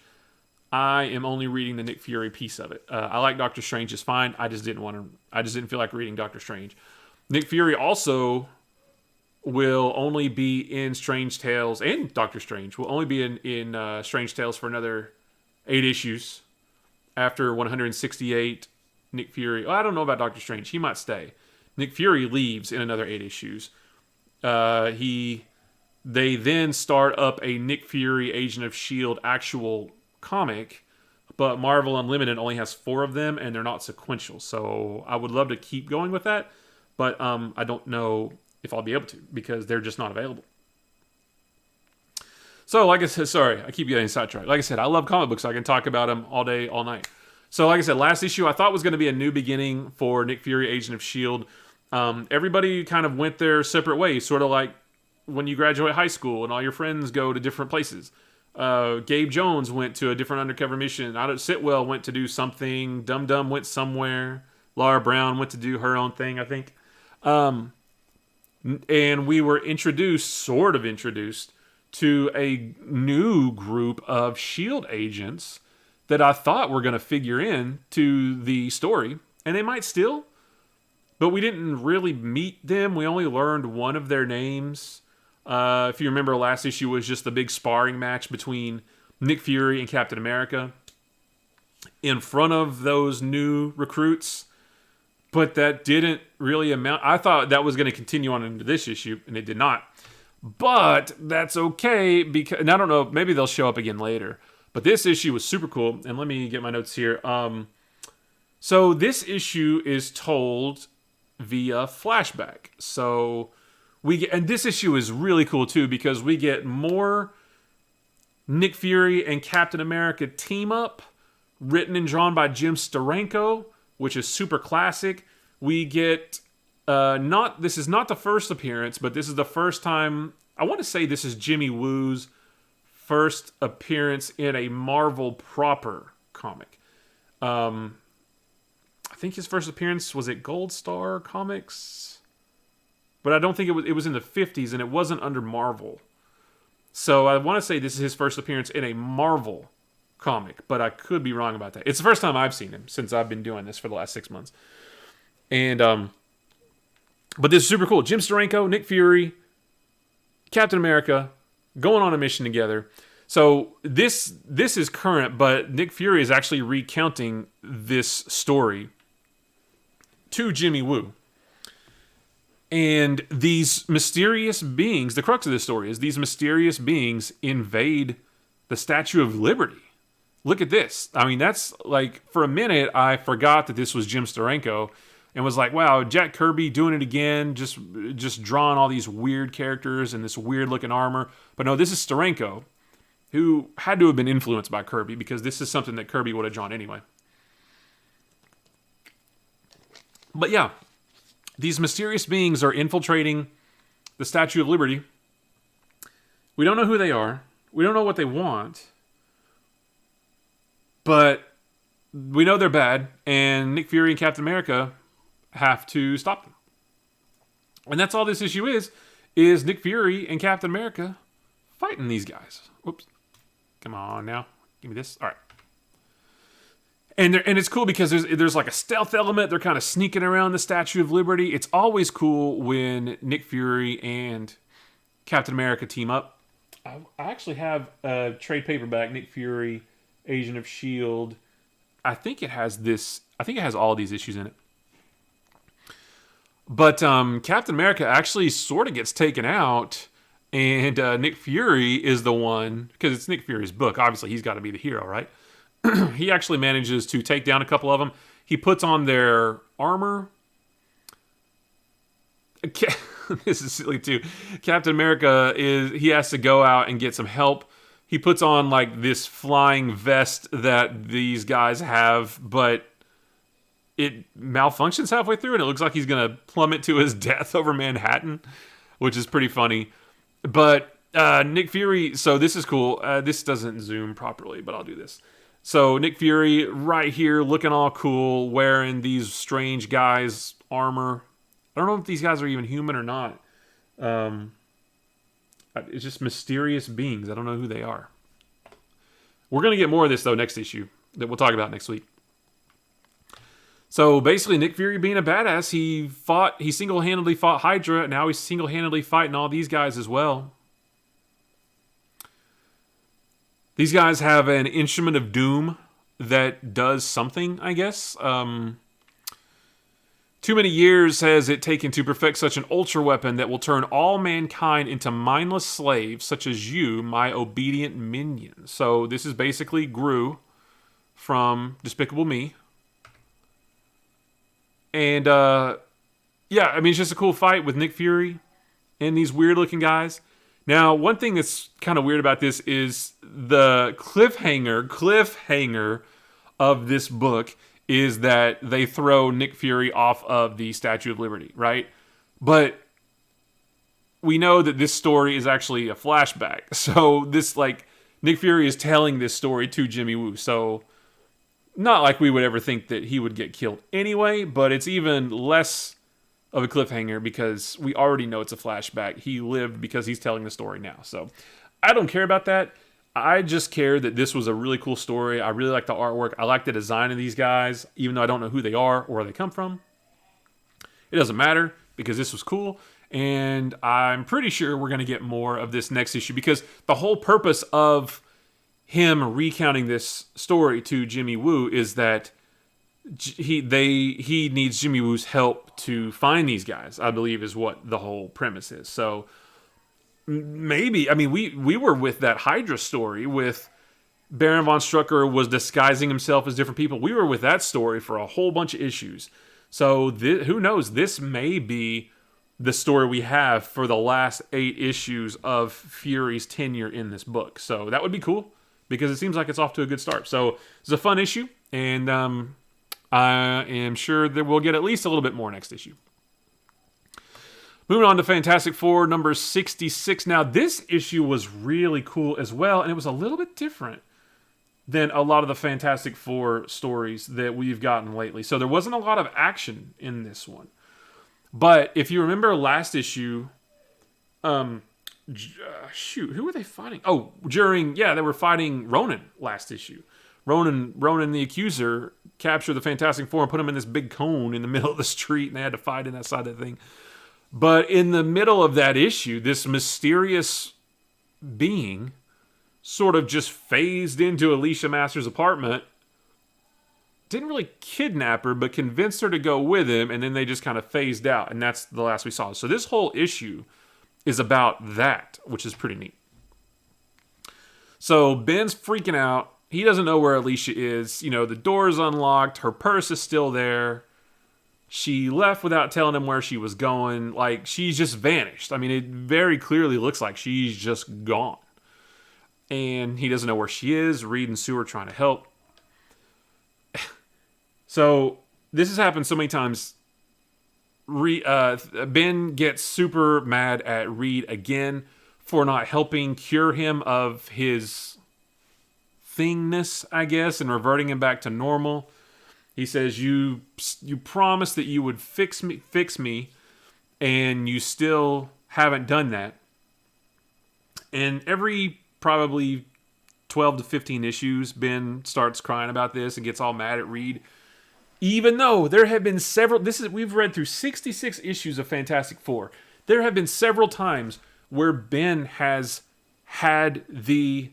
I am only reading the Nick Fury piece of it. I like Doctor Strange just fine. I just didn't feel like reading Doctor Strange. Nick Fury also will only be in Strange Tales, and Doctor Strange will only be in Strange Tales for another 8 issues. After 168, Nick Fury... I don't know about Doctor Strange. He might stay. Nick Fury leaves in another 8 issues. They then start up a Nick Fury Agent of S.H.I.E.L.D. actual comic, but Marvel Unlimited only has 4 of them, and they're not sequential. So I would love to keep going with that, but I don't know if I'll be able to, because they're just not available. So, like I said, sorry, I keep getting sidetracked. Like I said, I love comic books, so I can talk about them all day, all night. So, like I said, last issue I thought was going to be a new beginning for Nick Fury Agent of S.H.I.E.L.D. Everybody kind of went their separate ways, sort of like when you graduate high school and all your friends go to different places. Gabe Jones went to a different undercover mission. Sitwell went to do something. Dum Dum went somewhere. Laura Brown went to do her own thing, I think. And we were sort of introduced, to a new group of S.H.I.E.L.D. agents that I thought were going to figure in to the story. And they might still, but we didn't really meet them. We only learned one of their names. If you remember, last issue was just the big sparring match between Nick Fury and Captain America in front of those new recruits. But that didn't really amount. I thought that was going to continue on into this issue, and it did not. But that's okay, because, and I don't know, maybe they'll show up again later. But this issue was super cool, and let me get my notes here. So this issue is told via flashback. So and this issue is really cool too, because we get more Nick Fury and Captain America team up, written and drawn by Jim Steranko, which is super classic. We get this is not the first appearance, but this is the first time. I want to say this is Jimmy Woo's first appearance in a Marvel proper comic. I think his first appearance was at Gold Star Comics, but I don't think it was in the 50s, and it wasn't under Marvel. So I want to say this is his first appearance in a Marvel comic, but I could be wrong about that. It's the first time I've seen him since I've been doing this for the last 6 months. And but this is super cool. Jim Steranko, Nick Fury, Captain America going on a mission together. So this is current, but Nick Fury is actually recounting this story to Jimmy Woo. And these mysterious beings, the crux of this story is these mysterious beings invade the Statue of Liberty. Look at this. I mean, that's like, for a minute, I forgot that this was Jim Steranko and was like, wow, Jack Kirby doing it again, just drawing all these weird characters and this weird looking armor. But no, this is Steranko. who had to have been influenced by Kirby, because this is something that Kirby would have drawn anyway. But yeah, these mysterious beings are infiltrating the Statue of Liberty. We don't know who they are. We don't know what they want. But we know they're bad, and Nick Fury and Captain America have to stop them. And that's all this issue is Nick Fury and Captain America fighting these guys. Whoops. Come on now. Give me this. All right. And it's cool because there's like a stealth element. They're kind of sneaking around the Statue of Liberty. It's always cool when Nick Fury and Captain America team up. I actually have a trade paperback, Nick Fury, Agent of S.H.I.E.L.D. I think it has all these issues in it. But Captain America actually sort of gets taken out, and Nick Fury is the one, because it's Nick Fury's book. Obviously, he's got to be the hero, right? He actually manages to take down a couple of them. He puts on their armor. This is silly too. Captain America he has to go out and get some help. He puts on like this flying vest that these guys have, but it malfunctions halfway through, and it looks like he's going to plummet to his death over Manhattan, which is pretty funny. But Nick Fury, so this is cool. This doesn't zoom properly, but I'll do this. So Nick Fury right here looking all cool, wearing these strange guys' armor. I don't know if these guys are even human or not. It's just mysterious beings. I don't know who they are. We're going to get more of this, though, next issue that we'll talk about next week. So basically, Nick Fury being a badass, he single-handedly fought Hydra, and now he's single-handedly fighting all these guys as well. These guys have an instrument of doom that does something, I guess. Too many years has it taken to perfect such an ultra weapon that will turn all mankind into mindless slaves, such as you, my obedient minion. So this is basically Gru from Despicable Me. And, yeah, I mean, it's just a cool fight with Nick Fury and these weird-looking guys. Now, one thing that's kind of weird about this is the cliffhanger of this book is that they throw Nick Fury off of the Statue of Liberty, right? But we know that this story is actually a flashback. So this, like, Nick Fury is telling this story to Jimmy Woo. So not like we would ever think that he would get killed anyway, but it's even less of a cliffhanger because we already know it's a flashback. He lived because he's telling the story now. So I don't care about that. I just care that this was a really cool story. I really like the artwork. I like the design of these guys, even though I don't know who they are or where they come from. It doesn't matter because this was cool. And I'm pretty sure we're going to get more of this next issue because the whole purpose of him recounting this story to Jimmy Woo is that he needs Jimmy Woo's help to find these guys, I believe is what the whole premise is. So maybe, I mean, we were with that Hydra story with Baron von Strucker was disguising himself as different people. We were with that story for a whole bunch of issues. So who knows? This may be the story we have for the last 8 issues of Fury's tenure in this book. So that would be cool because it seems like it's off to a good start. So it's a fun issue, and I am sure that we'll get at least a little bit more next issue. Moving on to Fantastic Four, number 66. Now, this issue was really cool as well, and it was a little bit different than a lot of the Fantastic Four stories that we've gotten lately. So there wasn't a lot of action in this one. But if you remember last issue, who were they fighting? Oh, they were fighting Ronan last issue. Ronan the Accuser captured the Fantastic Four and put them in this big cone in the middle of the street, and they had to fight in that side of the thing. But in the middle of that issue, this mysterious being sort of just phased into Alicia Masters' apartment. Didn't really kidnap her, but convinced her to go with him, and then they just kind of phased out, and that's the last we saw. So this whole issue is about that, which is pretty neat. So Ben's freaking out. He doesn't know where Alicia is. You know, the door's unlocked. Her purse is still there. She left without telling him where she was going. Like, she's just vanished. I mean, it very clearly looks like she's just gone. and he doesn't know where she is. Reed and Sue are trying to help. So this has happened so many times. Ben gets super mad at Reed again for not helping cure him of his thingness, I guess, and reverting him back to normal. He says, "You promised that you would fix me, and you still haven't done that." And every probably 12 to 15 issues, Ben starts crying about this and gets all mad at Reed. Even though there have been several, we've read through 66 issues of Fantastic Four. There have been several times where Ben has had the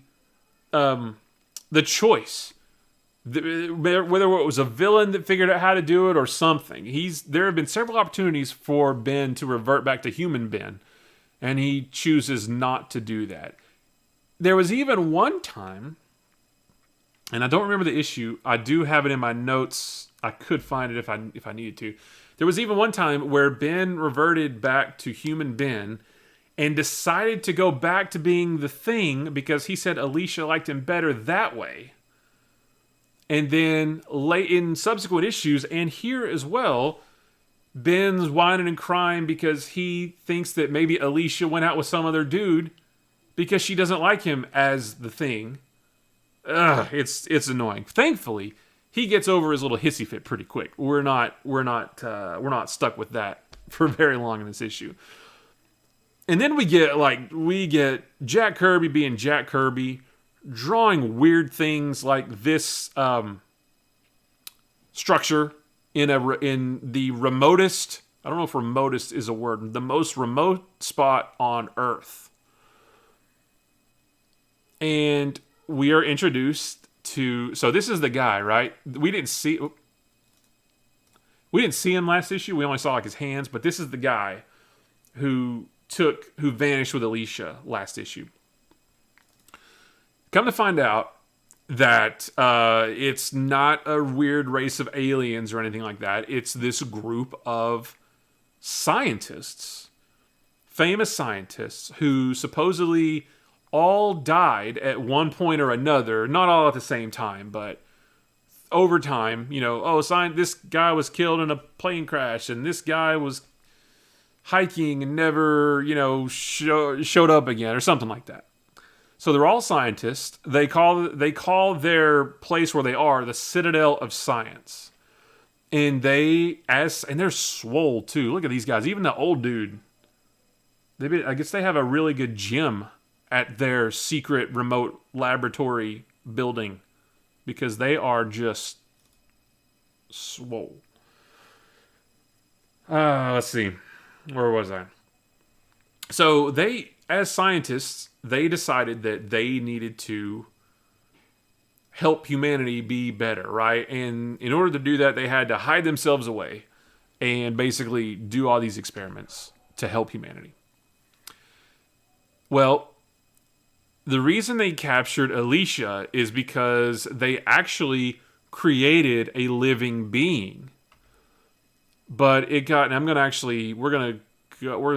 choice, whether it was a villain that figured out how to do it or something. There have been several opportunities for Ben to revert back to human Ben, and he chooses not to do that. There was even one time, and I don't remember the issue. I do have it in my notes. I could find it if I needed to. There was even one time where Ben reverted back to human Ben and decided to go back to being the Thing because he said Alicia liked him better that way. And then late in subsequent issues, and here as well, Ben's whining and crying because he thinks that maybe Alicia went out with some other dude because she doesn't like him as the Thing. It's annoying. Thankfully, he gets over his little hissy fit pretty quick. We're not stuck with that for very long in this issue. And then we get Jack Kirby being Jack Kirby, drawing weird things like this structure in the remotest. I don't know if remotest is a word. The most remote spot on Earth, and we are introduced to. So this is the guy, right? We didn't see him last issue. We only saw like his hands, but this is the guy who vanished with Alicia last issue. Come to find out that it's not a weird race of aliens or anything like that. It's this group of scientists, famous scientists, who supposedly all died at one point or another. Not all at the same time, but over time. This guy was killed in a plane crash, and this guy was hiking and never, showed up again, or something like that. So they're all scientists. They call their place where they are the Citadel of Science, and they're swole too. Look at these guys. Even the old dude. I guess they have a really good gym at their secret remote laboratory building because they are just swole. Let's see. Where was I? So they, as scientists, they decided that they needed to help humanity be better, right? And in order to do that, they had to hide themselves away and basically do all these experiments to help humanity. Well, the reason they captured Alicia is because they actually created a living being. But it got, and we're just going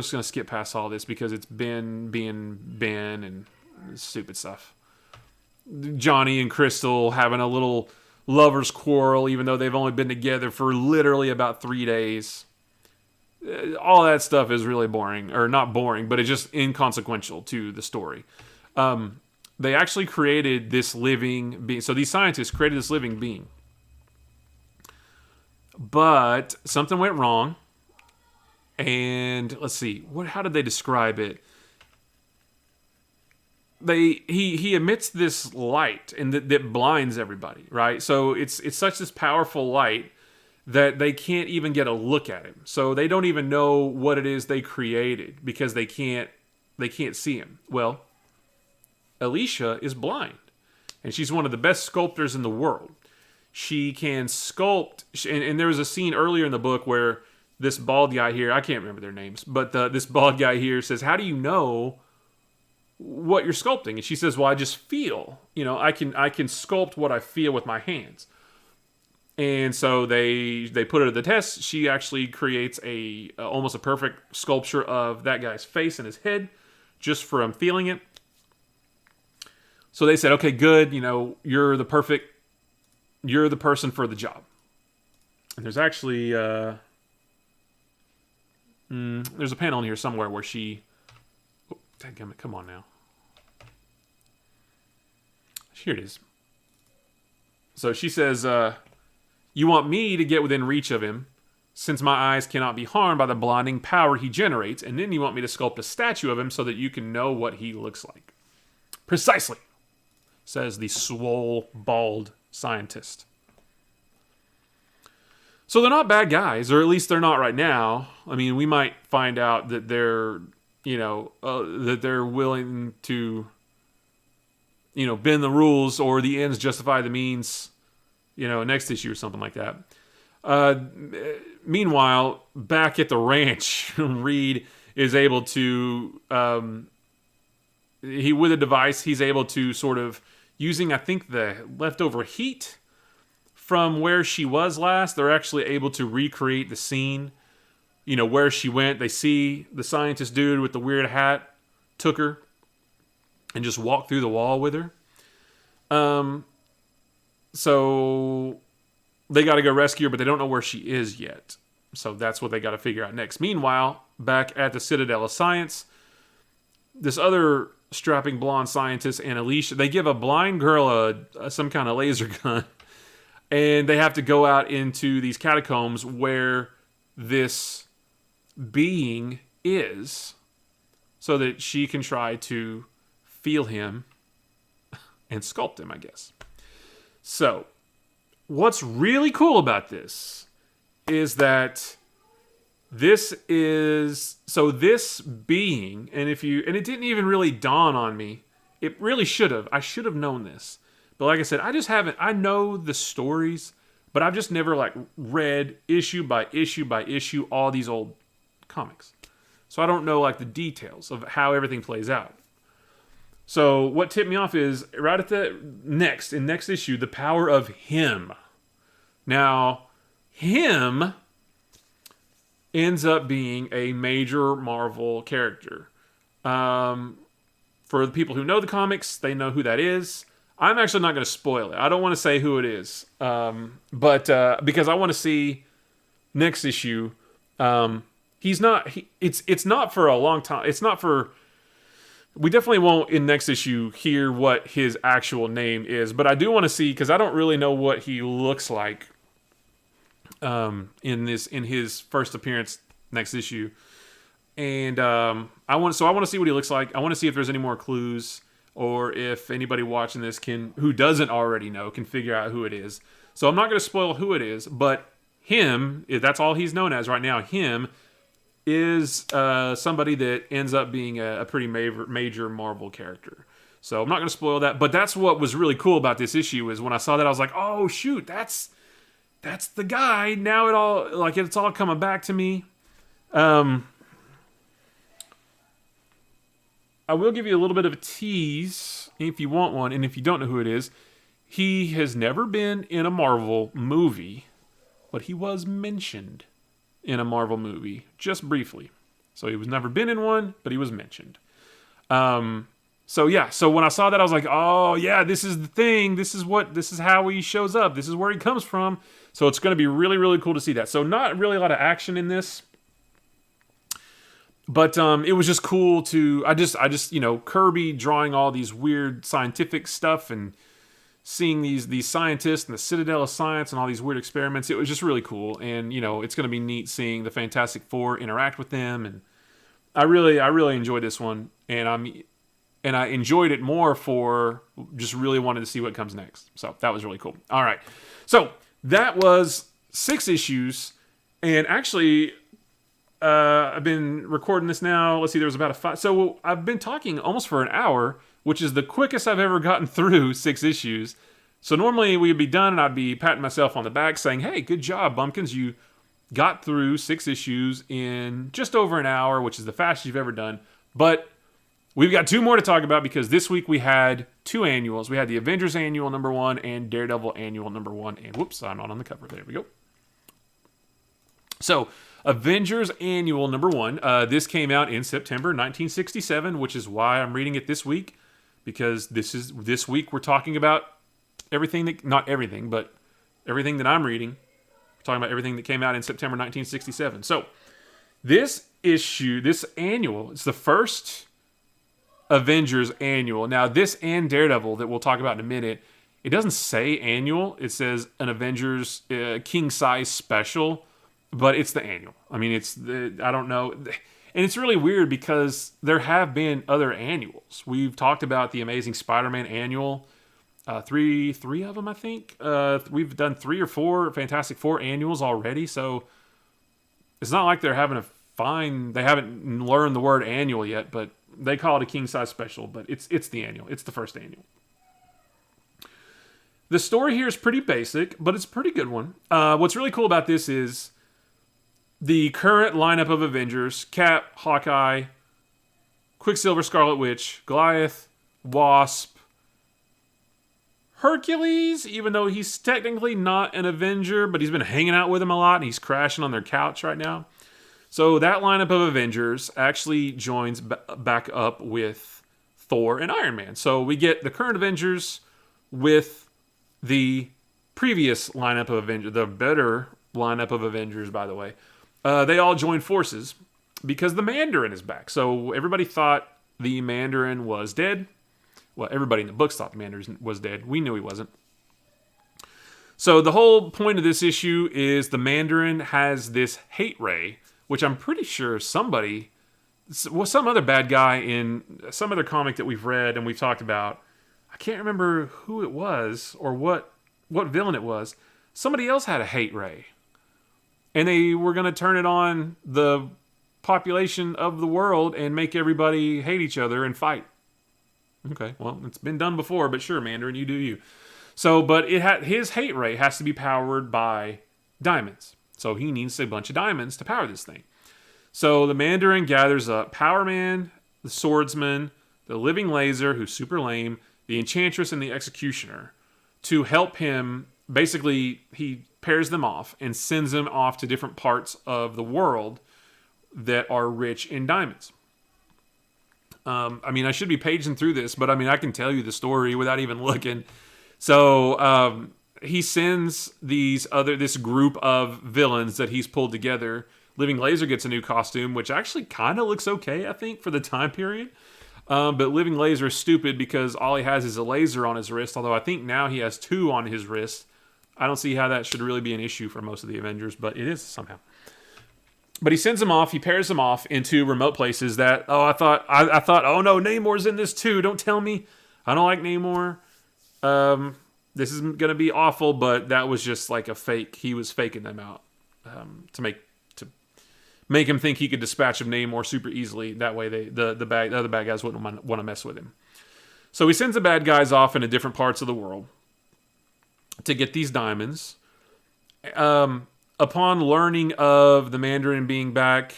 to skip past all this because it's Ben being Ben and stupid stuff. Johnny and Crystal having a little lover's quarrel, even though they've only been together for literally about 3 days. All that stuff is really boring, or not boring, but it's just inconsequential to the story. They actually created this living being. So these scientists created this living being. But something went wrong. And let's see, how did they describe it? He emits this light and that blinds everybody, right? So it's such this powerful light that they can't even get a look at him. So they don't even know what it is they created because they can't see him. Well, Alicia is blind, and she's one of the best sculptors in the world. She can sculpt, and there was a scene earlier in the book where this bald guy here, I can't remember their names, but this bald guy here says, "How do you know what you're sculpting?" And she says, "Well, I just feel. I can sculpt what I feel with my hands." And so they put her to the test. She actually creates almost a perfect sculpture of that guy's face and his head just from feeling it. So they said, okay, good. You're the person for the job. And there's actually there's a panel in here somewhere where she. Oh, dadgummit, come on now. Here it is. So she says, you want me to get within reach of him, since my eyes cannot be harmed by the blinding power he generates, and then you want me to sculpt a statue of him so that you can know what he looks like. Precisely, says the swole, bald scientist. So they're not bad guys, or at least they're not right now. I mean, we might find out that they're, that they're willing to, bend the rules, or the ends justify the means, next issue or something like that. Meanwhile, back at the ranch, Reed is able to, with a device, he's able to sort of, using, I think, the leftover heat from where she was last, they're actually able to recreate the scene, where she went. They see the scientist dude with the weird hat took her and just walked through the wall with her. So they got to go rescue her, but they don't know where she is yet. So that's what they got to figure out next. Meanwhile, back at the Citadel of Science, this other strapping blonde scientist and Alicia, they give a blind girl some kind of laser gun, and they have to go out into these catacombs where this being is, so that she can try to feel him and sculpt him, I guess. So, what's really cool about this is that this being, and it didn't even really dawn on me. It really should have. I should have known this. But like I said, I know the stories, but I've just never read issue by issue by issue all these old comics. So I don't know the details of how everything plays out. So what tipped me off is right at the next issue, the power of him. Now, him ends up being a major Marvel character. For the people who know the comics, they know who that is. I'm actually not going to spoil it. I don't want to say who it is, but because I want to see next issue. It's not for a long time. It's not for. We definitely won't in next issue hear what his actual name is, but I do want to see, because I don't really know what he looks like in his first appearance next issue, and I want to see what he looks like. I want to see if there's any more clues, or if anybody watching this who doesn't already know, can figure out who it is. So I'm not going to spoil who it is, but him, that's all he's known as right now. Him is somebody that ends up being a pretty major Marvel character. So I'm not going to spoil that, but that's what was really cool about this issue, is when I saw that, I was like, oh shoot, that's the guy. Now it's all coming back to me. I will give you a little bit of a tease if you want one, and if you don't know who it is, he has never been in a Marvel movie, but he was mentioned in a Marvel movie, just briefly. So he was never been in one, but he was mentioned. So when I saw that, I was like, oh yeah, this is the thing. This is how he shows up. This is where he comes from. So it's going to be really, really cool to see that. So not really a lot of action in this, but it was just cool to, I just Kirby drawing all these weird scientific stuff and seeing these scientists and the Citadel of Science and all these weird experiments. It was just really cool. And, it's going to be neat seeing the Fantastic Four interact with them. And I really enjoyed this one. And I enjoyed it more for just really wanted to see what comes next. So that was really cool. All right. So that was 6 issues. And actually, I've been recording this now. Let's see, there was about a 5. So I've been talking almost for an hour, which is the quickest I've ever gotten through 6 issues. So normally we'd be done and I'd be patting myself on the back saying, hey, good job, Bumpkins. You got through 6 issues in just over an hour, which is the fastest you've ever done. But we've got 2 more to talk about, because this week we had 2 annuals. We had the Avengers Annual #1 and Daredevil Annual #1. And whoops, I'm not on the cover. There we go. So Avengers Annual #1. This came out in September 1967, which is why I'm reading it this week, because this week we're talking about not everything, but everything that I'm reading. We're talking about everything that came out in September 1967. So this issue, this annual, it's the first Avengers Annual. Now, this and Daredevil that we'll talk about in a minute, it doesn't say annual. It says an Avengers king size special, but it's the annual. I mean, I don't know. And it's really weird because there have been other annuals. We've talked about the Amazing Spider-Man Annual, three of them, I think. We've done 3 or 4 Fantastic Four annuals already, so it's not like they haven't learned the word annual yet, but they call it a king size special, but it's the annual. It's the first annual. The story here is pretty basic, but it's a pretty good one. What's really cool about this is the current lineup of Avengers: Cap, Hawkeye, Quicksilver, Scarlet Witch, Goliath, Wasp, Hercules, even though he's technically not an Avenger, but he's been hanging out with them a lot, and he's crashing on their couch right now. So that lineup of Avengers actually joins back up with Thor and Iron Man. So we get the current Avengers with the previous lineup of Avengers, the better lineup of Avengers, by the way. They all join forces because the Mandarin is back. So everybody thought the Mandarin was dead. Well, everybody in the books thought the Mandarin was dead. We knew he wasn't. So the whole point of this issue is the Mandarin has this hate ray, which I'm pretty sure some other bad guy in some other comic that we've read and we've talked about, I can't remember who it was or what villain it was. Somebody else had a hate ray. And they were going to turn it on the population of the world and make everybody hate each other and fight. Okay, well, it's been done before, but sure, Mandarin, you do you. So, but his hate ray has to be powered by diamonds. So he needs a bunch of diamonds to power this thing. So the Mandarin gathers up Power Man, the Swordsman, the Living Laser, who's super lame, the Enchantress, and the Executioner to help him. Basically, he pairs them off and sends them off to different parts of the world that are rich in diamonds. I mean, I should be paging through this, but I mean, I can tell you the story without even looking. So he sends this group of villains that he's pulled together. Living Laser gets a new costume, which actually kind of looks okay, I think, for the time period. But Living Laser is stupid because all he has is a laser on his wrist, although I think now he has 2 on his wrist. I don't see how that should really be an issue for most of the Avengers, but it is somehow. But he sends them off. He pairs them off into remote places that, I thought, oh no, Namor's in this too. Don't tell me. I don't like Namor. This is going to be awful, but that was just like a fake. He was faking them out to make him think he could dispatch of Namor super easily. That way the other bad guys wouldn't want to mess with him. So he sends the bad guys off into different parts of the world to get these diamonds. Upon learning of the Mandarin being back,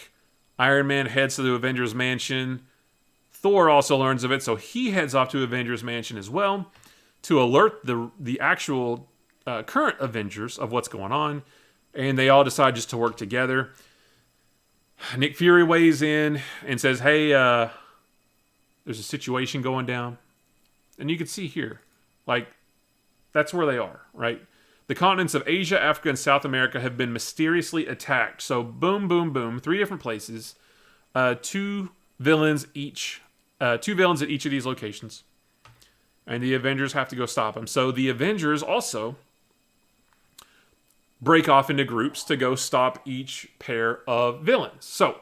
Iron Man heads to the Avengers Mansion. Thor also learns of it, so he heads off to Avengers Mansion as well to alert the actual current Avengers of what's going on, and they all decide just to work together. Nick Fury weighs in and says, hey, there's a situation going down. And you can see here, like, that's where they are, right? The continents of Asia, Africa, and South America have been mysteriously attacked. So boom, boom, boom, 3 different places, 2 villains at each of these locations. And the Avengers have to go stop them. So the Avengers also break off into groups to go stop each pair of villains. So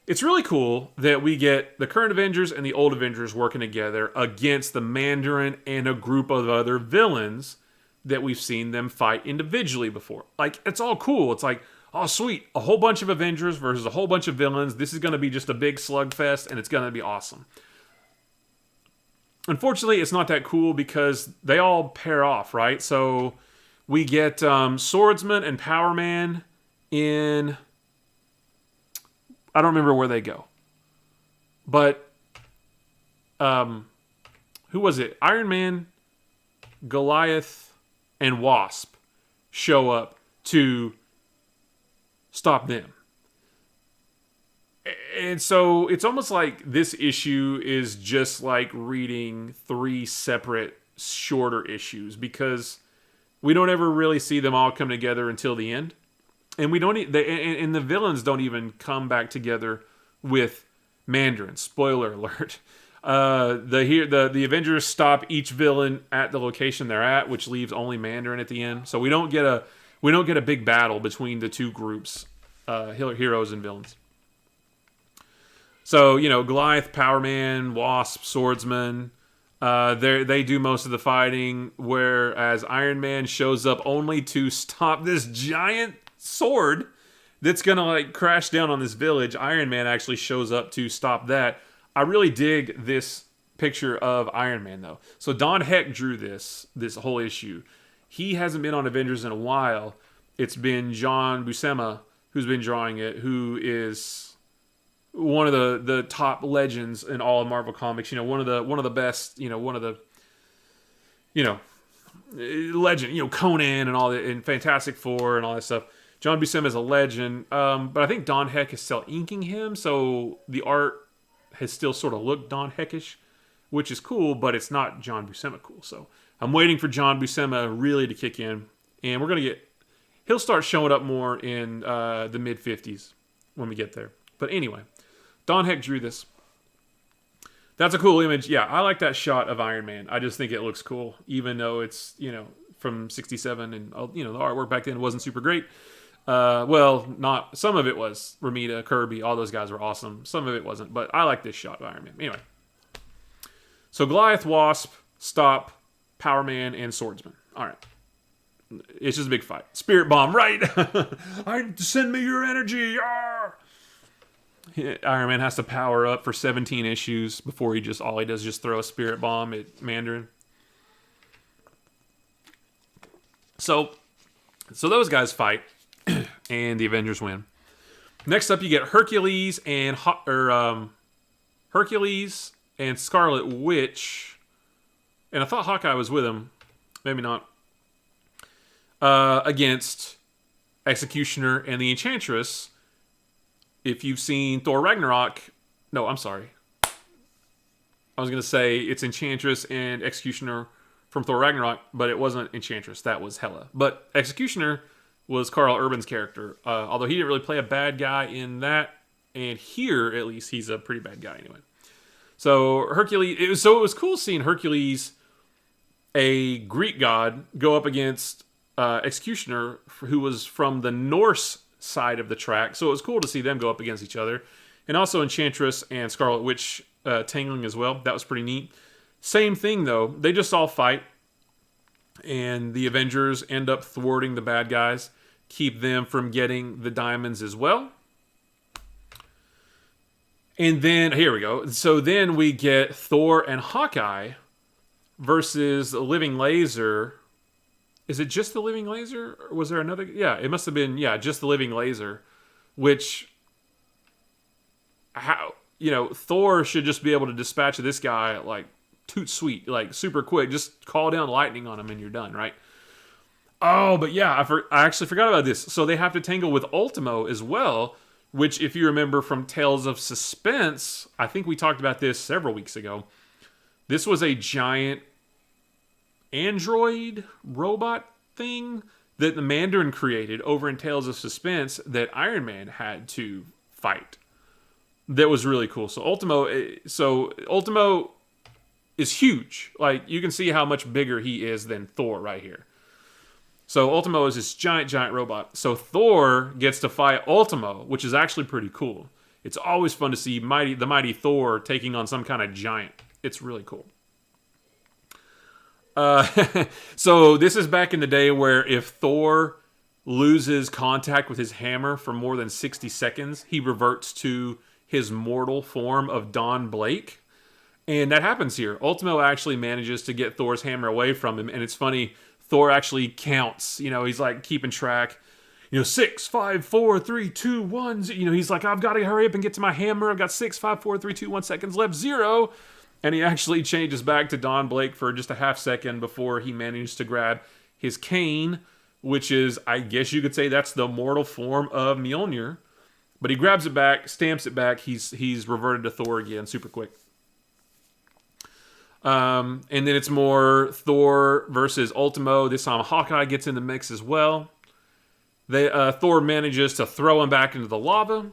it's really cool that we get the current Avengers and the old Avengers working together against the Mandarin and a group of other villains that we've seen them fight individually before. Like, it's all cool. It's like, oh, sweet, a whole bunch of Avengers versus a whole bunch of villains. This is going to be just a big slugfest, and it's going to be awesome. Unfortunately, it's not that cool because they all pair off, right? So we get Swordsman and Power Man in... I don't remember where they go. But, who was it? Iron Man, Goliath, and Wasp show up to stop them. And so it's almost like this issue is just like reading three separate shorter issues because we don't ever really see them all come together until the end. And we don't and the villains don't even come back together with Mandarin. Spoiler alert. The Avengers stop each villain at the location they're at, which leaves only Mandarin at the end. So we don't get a big battle between the two groups, heroes and villains. So Goliath, Power Man, Wasp, Swordsman, they do most of the fighting, whereas Iron Man shows up only to stop this giant sword that's gonna like crash down on this village. Iron Man actually shows up to stop that. I really dig this picture of Iron Man though. So Don Heck drew this whole issue. He hasn't been on Avengers in a while. It's been John Buscema who's been drawing it, who is one of the top legends in all of Marvel Comics. One of the best. One of the legend. Conan and all that, and Fantastic Four and all that stuff. John Buscema is a legend, but I think Don Heck is still inking him, so the art has still sort of looked Don Heckish, which is cool, but it's not John Buscema cool. So I'm waiting for John Buscema really to kick in, and he'll start showing up more in the mid-50s when we get there. But anyway, Don Heck drew this. That's a cool image. Yeah, I like that shot of Iron Man. I just think it looks cool, even though it's, from 67, and, the artwork back then wasn't super great. Not some of it was. Romita, Kirby, all those guys were awesome. Some of it wasn't, but I like this shot of Iron Man. Anyway, so Goliath, Wasp, Stop, Power Man, and Swordsman. All right, it's just a big fight. Spirit Bomb, right? Send me your energy. Arr! Iron Man has to power up for 17 issues before all he does is just throw a Spirit Bomb at Mandarin. So those guys fight. And the Avengers win. Next up, you get Hercules and Scarlet Witch, and I thought Hawkeye was with him, maybe not. Against Executioner and the Enchantress. If you've seen Thor Ragnarok, no, I'm sorry. I was gonna say it's Enchantress and Executioner from Thor Ragnarok, but it wasn't Enchantress. That was Hela. But Executioner was Karl Urban's character, although he didn't really play a bad guy in that, and here at least he's a pretty bad guy anyway. So Hercules, it was cool seeing Hercules, a Greek god, go up against Executioner, who was from the Norse side of the track. So it was cool to see them go up against each other, and also Enchantress and Scarlet Witch tangling as well. That was pretty neat. Same thing though, they just all fight, and the Avengers end up thwarting the bad guys. Keep them from getting the diamonds as well. And then, here we go. So then we get Thor and Hawkeye versus the Living Laser. Is it just the Living Laser? Or was there another? Yeah, it must have been, just the Living Laser. Which, Thor should just be able to dispatch this guy like toot sweet, like super quick. Just call down lightning on him and you're done, right? Oh, but yeah, I actually forgot about this. So they have to tangle with Ultimo as well, which if you remember from Tales of Suspense, I think we talked about this several weeks ago. This was a giant android robot thing that the Mandarin created over in Tales of Suspense that Iron Man had to fight. That was really cool. So Ultimo is huge. Like, you can see how much bigger he is than Thor right here. So Ultimo is this giant robot. So Thor gets to fight Ultimo, which is actually pretty cool. It's always fun to see the mighty Thor taking on some kind of giant. It's really cool. So this is back in the day where if Thor loses contact with his hammer for more than 60 seconds, he reverts to his mortal form of Don Blake. And that happens here. Ultimo actually manages to get Thor's hammer away from him. And it's funny, Thor actually counts. He's like keeping track. 6, 5, 4, 3, 2, 1. He's like, I've got to hurry up and get to my hammer. I've got 6, 5, 4, 3, 2, 1 seconds left. 0. And he actually changes back to Don Blake for just a half second before he manages to grab his cane, which is, I guess you could say, that's the mortal form of Mjolnir. But he grabs it back, stamps it back. He's reverted to Thor again, super quick. And then it's more Thor versus Ultimo. This time Hawkeye gets in the mix as well. Thor manages to throw him back into the lava.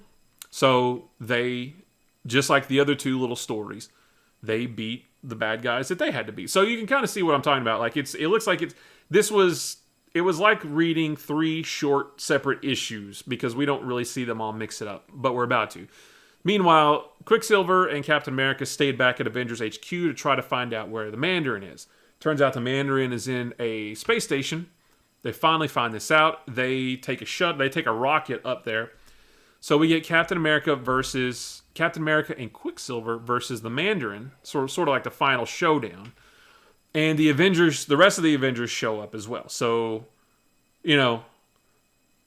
So they, just like the other two little stories, they beat the bad guys that they had to beat. So you can kind of see what I'm talking about. Like it looks like it was like reading 3 short separate issues because we don't really see them all mix it up, but we're about to. Meanwhile, Quicksilver and Captain America stayed back at Avengers HQ to try to find out where the Mandarin is. Turns out the Mandarin is in a space station. They finally find this out. They take a rocket up there. So we get Captain America and Quicksilver versus the Mandarin, sort of like the final showdown. And the rest of the Avengers show up as well. So, you know,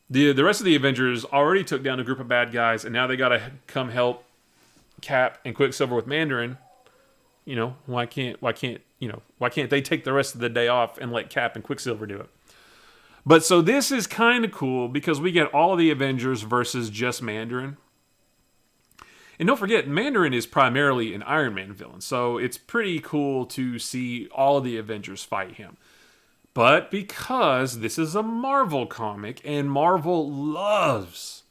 the rest of the Avengers already took down a group of bad guys, and now they got to come help Cap and Quicksilver with Mandarin. You know, why can't they take the rest of the day off and let Cap and Quicksilver do it? But so this is kind of cool because we get all of the Avengers versus just Mandarin. And don't forget, Mandarin is primarily an Iron Man villain, so it's pretty cool to see all of the Avengers fight him. But because this is a Marvel comic, and Marvel loves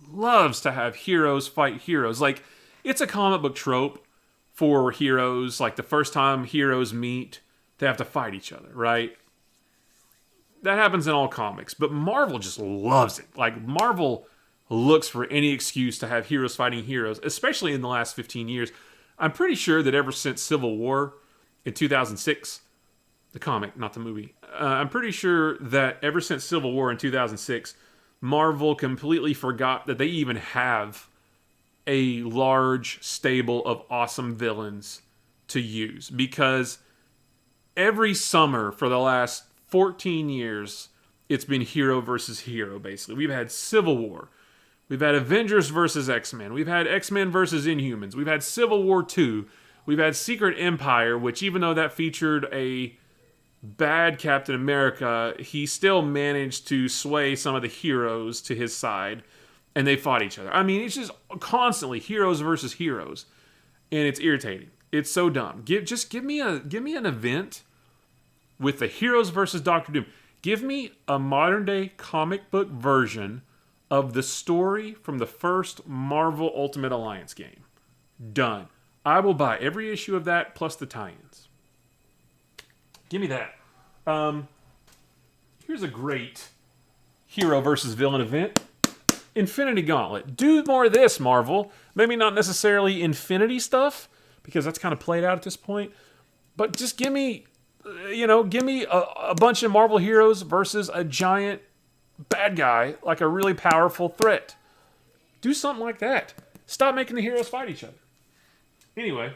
to have heroes fight heroes. Like, it's a comic book trope for heroes. Like, the first time heroes meet, they have to fight each other, right? That happens in all comics, but Marvel just loves it. Like, Marvel looks for any excuse to have heroes fighting heroes, especially in the last 15 years. I'm pretty sure that ever since Civil War in 2006, the comic, not the movie, I'm pretty sure that ever since Civil War in 2006, Marvel completely forgot that they even have a large stable of awesome villains to use. Because every summer for the last 14 years, it's been hero versus hero, basically. We've had Civil War. We've had Avengers versus X-Men. We've had X-Men versus Inhumans. We've had Civil War 2. We've had Secret Empire, which even though that featured a bad Captain America, he still managed to sway some of the heroes to his side, and they fought each other. I mean, it's just constantly heroes versus heroes, and it's irritating. It's so dumb. Give me an event with the heroes versus Doctor Doom. Give me a modern day comic book version of the story from the first Marvel Ultimate Alliance game. Done. I will buy every issue of that plus the tie-ins. Give me that. Here's a great hero versus villain event. Infinity Gauntlet. Do more of this, Marvel. Maybe not necessarily Infinity stuff, because that's kind of played out at this point. But just give me a bunch of Marvel heroes versus a giant bad guy, like a really powerful threat. Do something like that. Stop making the heroes fight each other. Anyway,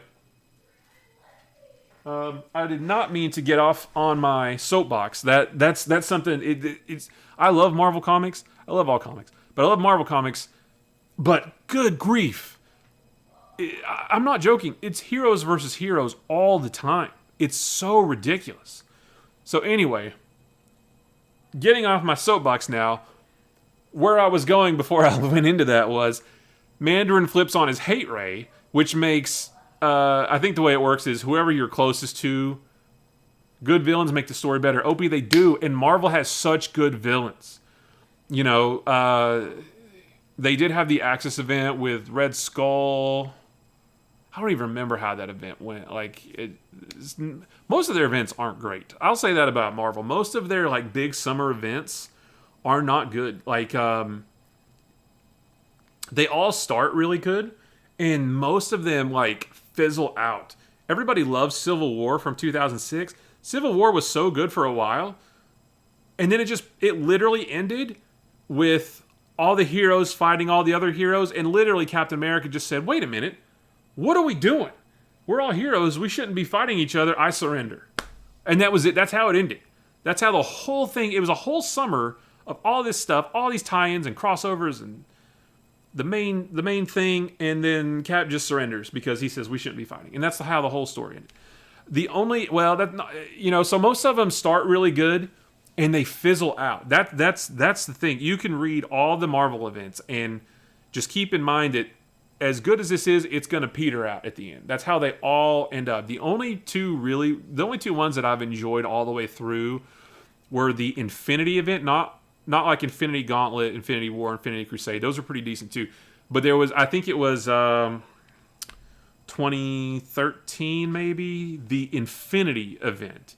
I did not mean to get off on my soapbox. That's something. It's I love Marvel comics. I love all comics, but I love Marvel comics. But good grief, I'm not joking. It's heroes versus heroes all the time. It's so ridiculous. So anyway, getting off my soapbox now, where I was going before I went into that was Mandarin flips on his hate ray, which makes, I think the way it works is whoever you're closest to, good villains make the story better. Opie, they do, and Marvel has such good villains. You know, they did have the Axis event with Red Skull. I don't even remember how that event went. Like, most of their events aren't great. I'll say that about Marvel. Most of their like big summer events are not good. Like, they all start really good, and most of them like fizzle out. Everybody loves Civil War from 2006. Civil War was so good for a while, and then it literally ended with all the heroes fighting all the other heroes, and literally Captain America just said, "Wait a minute. What are we doing? We're all heroes. We shouldn't be fighting each other. I surrender." And that was it. That's how it ended. That's how the whole thing, it was a whole summer of all this stuff, all these tie-ins and crossovers and the main thing, and then Cap just surrenders because he says we shouldn't be fighting. And that's how the whole story ended. So most of them start really good and they fizzle out. That's the thing. You can read all the Marvel events and just keep in mind that as good as this is, it's going to peter out at the end. That's how they all end up. The only two ones that I've enjoyed all the way through were the Infinity event, not like Infinity Gauntlet, Infinity War, Infinity Crusade. Those are pretty decent too. But there was, I think it was 2013 maybe, the Infinity event.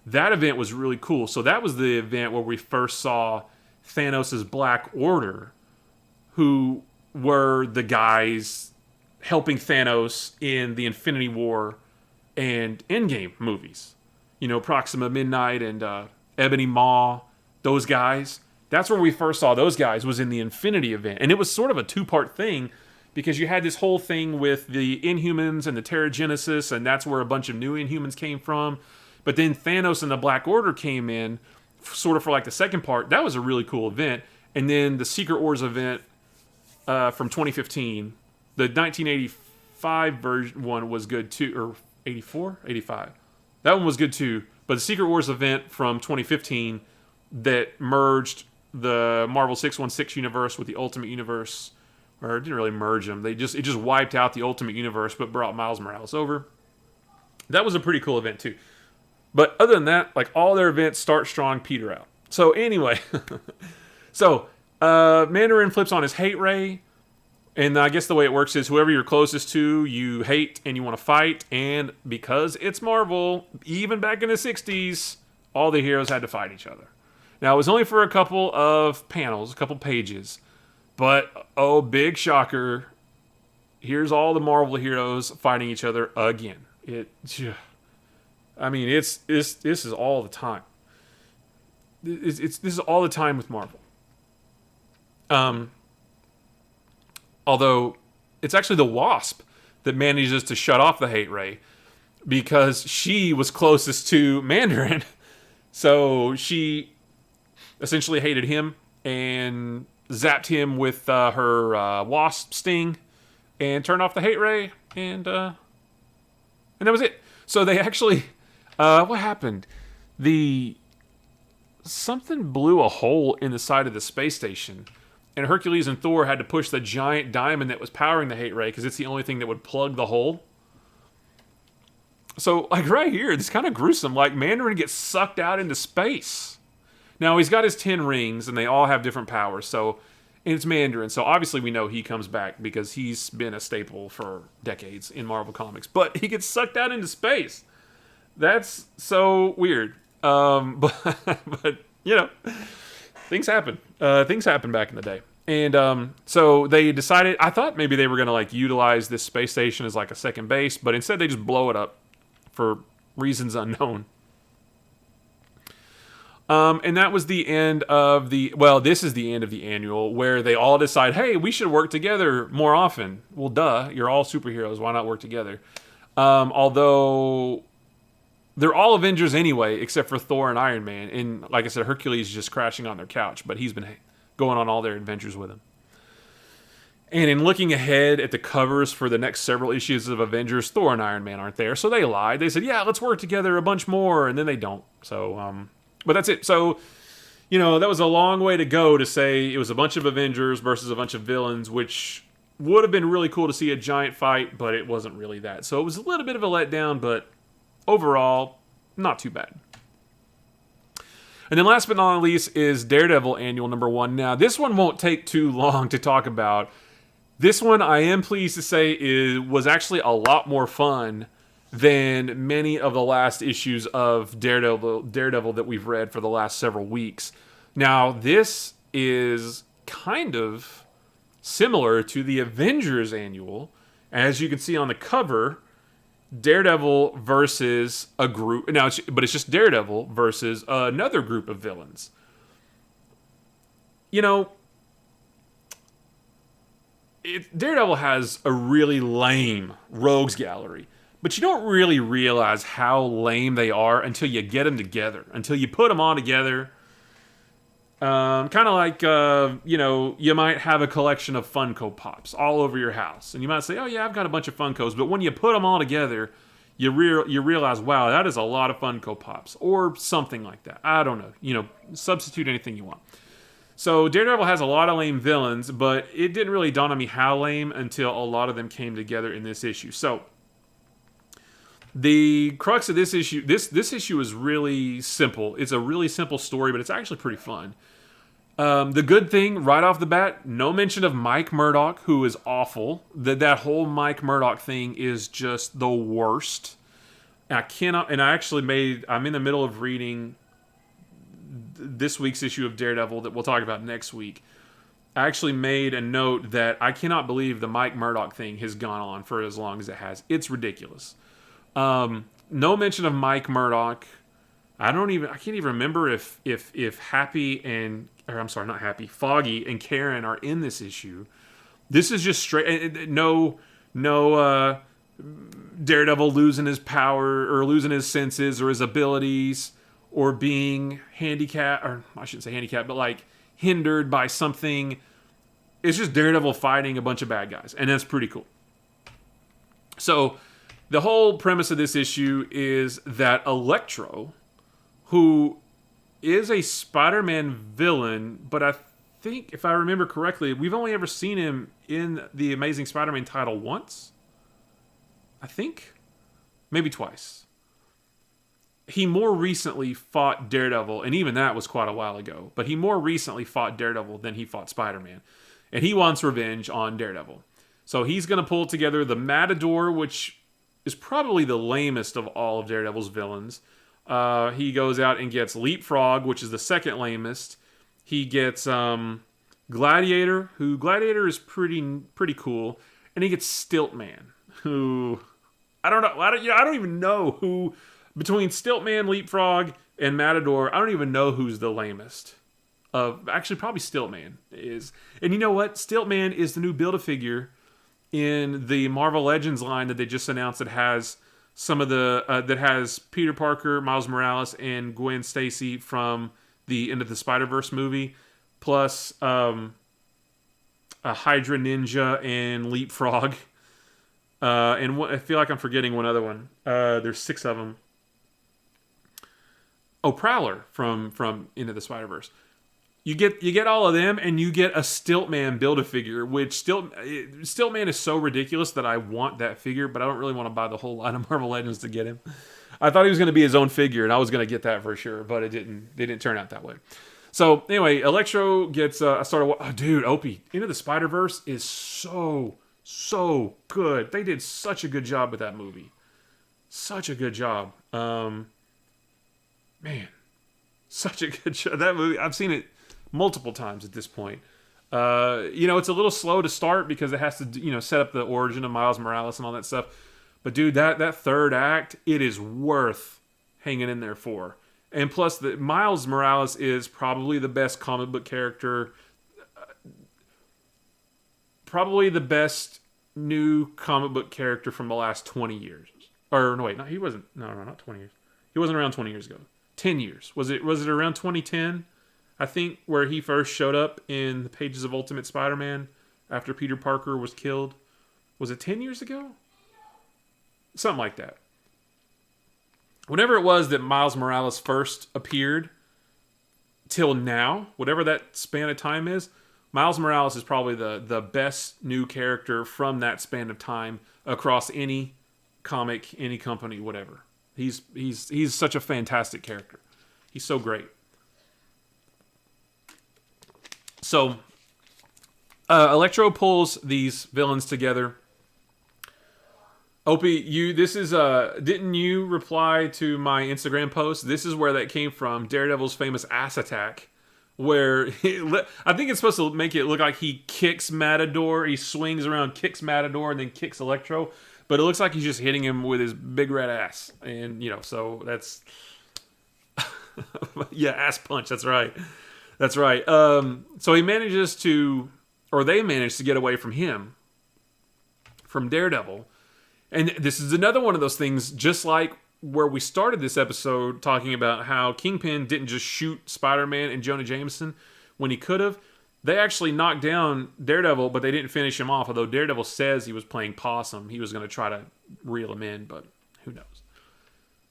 That event was really cool. So that was the event where we first saw Thanos' Black Order, who were the guys helping Thanos in the Infinity War and Endgame movies. You know, Proxima Midnight and Ebony Maw, those guys. That's where we first saw those guys, was in the Infinity event. And it was sort of a two-part thing, because you had this whole thing with the Inhumans and the Terrigenesis, and that's where a bunch of new Inhumans came from. But then Thanos and the Black Order came in, sort of for like the second part. That was a really cool event. And then the Secret Wars event from 2015, the 1985 version one was good too, or 84, 85. That one was good too. But the Secret Wars event from 2015 that merged the Marvel 616 universe with the Ultimate Universe, or it didn't really merge them. It just wiped out the Ultimate Universe, but brought Miles Morales over. That was a pretty cool event too. But other than that, like, all their events start strong, peter out. So anyway, Mandarin flips on his hate ray, and I guess the way it works is whoever you're closest to, you hate and you want to fight. And because it's Marvel, even back in the 60s, all the heroes had to fight each other. Now, it was only for a couple of panels, a couple pages. But, oh, big shocker, here's all the Marvel heroes fighting each other again. This is all the time. This is all the time with Marvel. Although it's actually the Wasp that manages to shut off the hate ray, because she was closest to Mandarin. So she essentially hated him and zapped him with her Wasp sting and turned off the hate ray, and that was it. So they actually, what happened? Something blew a hole in the side of the space station, and Hercules and Thor had to push the giant diamond that was powering the hate ray, because it's the only thing that would plug the hole. So, like, right here, it's kind of gruesome. Like, Mandarin gets sucked out into space. Now, he's got his 10 rings, and they all have different powers, and it's Mandarin, so obviously we know he comes back because he's been a staple for decades in Marvel Comics. But he gets sucked out into space. That's so weird. But you know, things happen. Things happened back in the day. And so they decided, I thought maybe they were going to like utilize this space station as like a second base, but instead they just blow it up for reasons unknown. And that was the end of this is the end of the annual, where they all decide, hey, we should work together more often. Well, duh, you're all superheroes. Why not work together? Although they're all Avengers anyway, except for Thor and Iron Man. And like I said, Hercules is just crashing on their couch, but he's been going on all their adventures with him. And in looking ahead at the covers for the next several issues of Avengers, Thor and Iron Man aren't there. So they lied. They said, yeah, let's work together a bunch more. And then they don't. So, but that's it. So, you know, that was a long way to go to say it was a bunch of Avengers versus a bunch of villains, which would have been really cool to see a giant fight, but it wasn't really that. So it was a little bit of a letdown, but overall, not too bad. And then last but not least is Daredevil Annual #1. Now, this one won't take too long to talk about. This one, I am pleased to say, was actually a lot more fun than many of the last issues of Daredevil that we've read for the last several weeks. Now, this is kind of similar to the Avengers Annual. As you can see on the cover, Daredevil versus a group. Now, but it's just Daredevil versus another group of villains. You know, Daredevil has a really lame rogues gallery, but you don't really realize how lame they are until you get them together, until you put them all together. Kind of like, you know, you might have a collection of Funko Pops all over your house, and you might say, oh yeah, I've got a bunch of Funkos, but when you put them all together, you realize, wow, that is a lot of Funko Pops, or something like that. I don't know. You know, substitute anything you want. So Daredevil has a lot of lame villains, but it didn't really dawn on me how lame until a lot of them came together in this issue. So the crux of this issue, this issue is really simple. It's a really simple story, but it's actually pretty fun. The good thing right off the bat, no mention of Mike Murdock, who is awful. That whole Mike Murdock thing is just the worst. I cannot, and I'm in the middle of reading this week's issue of Daredevil that we'll talk about next week. I actually made a note that I cannot believe the Mike Murdock thing has gone on for as long as it has. It's ridiculous. No mention of Mike Murdock. I can't even remember if Foggy and Karen are in this issue. This is just straight, no Daredevil losing his power or losing his senses or his abilities or being handicapped, or I shouldn't say handicapped, but like hindered by something. It's just Daredevil fighting a bunch of bad guys, and that's pretty cool. So the whole premise of this issue is that Electro, who is a Spider-Man villain, but I think, if I remember correctly, we've only ever seen him in the Amazing Spider-Man title once. I think. Maybe twice. He more recently fought Daredevil, and even that was quite a while ago, but he more recently fought Daredevil than he fought Spider-Man. And he wants revenge on Daredevil. So he's going to pull together the Matador, which is probably the lamest of all of Daredevil's villains. He goes out and gets Leapfrog, which is the second lamest. He gets Gladiator, who Gladiator is pretty cool, and he gets Stiltman, who I don't know. I don't even know who between Stiltman, Leapfrog, and Matador. I don't even know who's the lamest. Actually, probably Stiltman is. And you know what? Stiltman is the new Build-A-Figure in the Marvel Legends line that they just announced that has some of the that has Peter Parker, Miles Morales, and Gwen Stacy from the End of the Spider-Verse movie, plus a Hydra Ninja and Leapfrog. I feel like I'm forgetting one other one. There's 6 of them. Oh, Prowler from Into the Spider-Verse. You get all of them, and you get a Stiltman Build-A-Figure, which Stiltman is so ridiculous that I want that figure, but I don't really want to buy the whole line of Marvel Legends to get him. I thought he was going to be his own figure, and I was going to get that for sure, but it didn't turn out that way. So anyway, Electro gets Opie, Into the Spider-Verse is so good. They did such a good job with that movie. Such a good job. Man, such a good job. That movie, I've seen it multiple times at this point. It's a little slow to start because it has to, set up the origin of Miles Morales and all that stuff. But dude, that third act, it is worth hanging in there for. And plus, Miles Morales is probably the best comic book character, probably the best new comic book character from the last 20 years. Or no, wait, no, he wasn't. No, not 20 years. He wasn't around 20 years ago. 10 years. Was it around 2010? I think, where he first showed up in the pages of Ultimate Spider-Man after Peter Parker was killed. Was it 10 years ago? Something like that. Whenever it was that Miles Morales first appeared, till now, whatever that span of time is, Miles Morales is probably the best new character from that span of time across any comic, any company, whatever. He's such a fantastic character. He's so great. So, Electro pulls these villains together. Opie, didn't you reply to my Instagram post? This is where that came from, Daredevil's famous ass attack, where I think it's supposed to make it look like he kicks Matador, he swings around, kicks Matador, and then kicks Electro, but it looks like he's just hitting him with his big red ass, and so that's yeah, ass punch. That's right. So they manage to get away from him, from Daredevil. And this is another one of those things, just like where we started this episode talking about how Kingpin didn't just shoot Spider-Man and Jonah Jameson when he could have. They actually knocked down Daredevil, but they didn't finish him off. Although Daredevil says he was playing possum. He was going to try to reel him in, but who knows.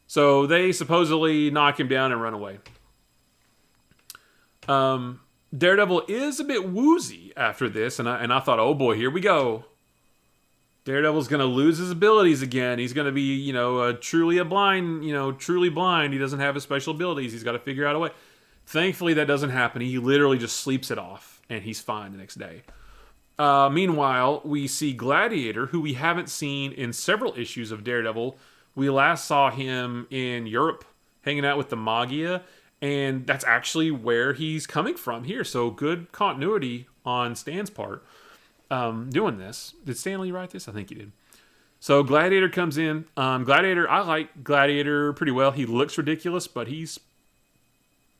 So they supposedly knock him down and run away. Daredevil is a bit woozy after this, and I thought, oh boy, here we go. Daredevil's gonna lose his abilities again. He's gonna be, truly blind. He doesn't have his special abilities. He's got to figure out a way. Thankfully, that doesn't happen. He literally just sleeps it off, and he's fine the next day. Meanwhile, we see Gladiator, who we haven't seen in several issues of Daredevil. We last saw him in Europe, hanging out with the Magia, and that's actually where he's coming from here. So good continuity on Stan's part. Doing this. Did Stan Lee write this? I think he did. So Gladiator comes in. Gladiator, I like Gladiator pretty well. He looks ridiculous, but he's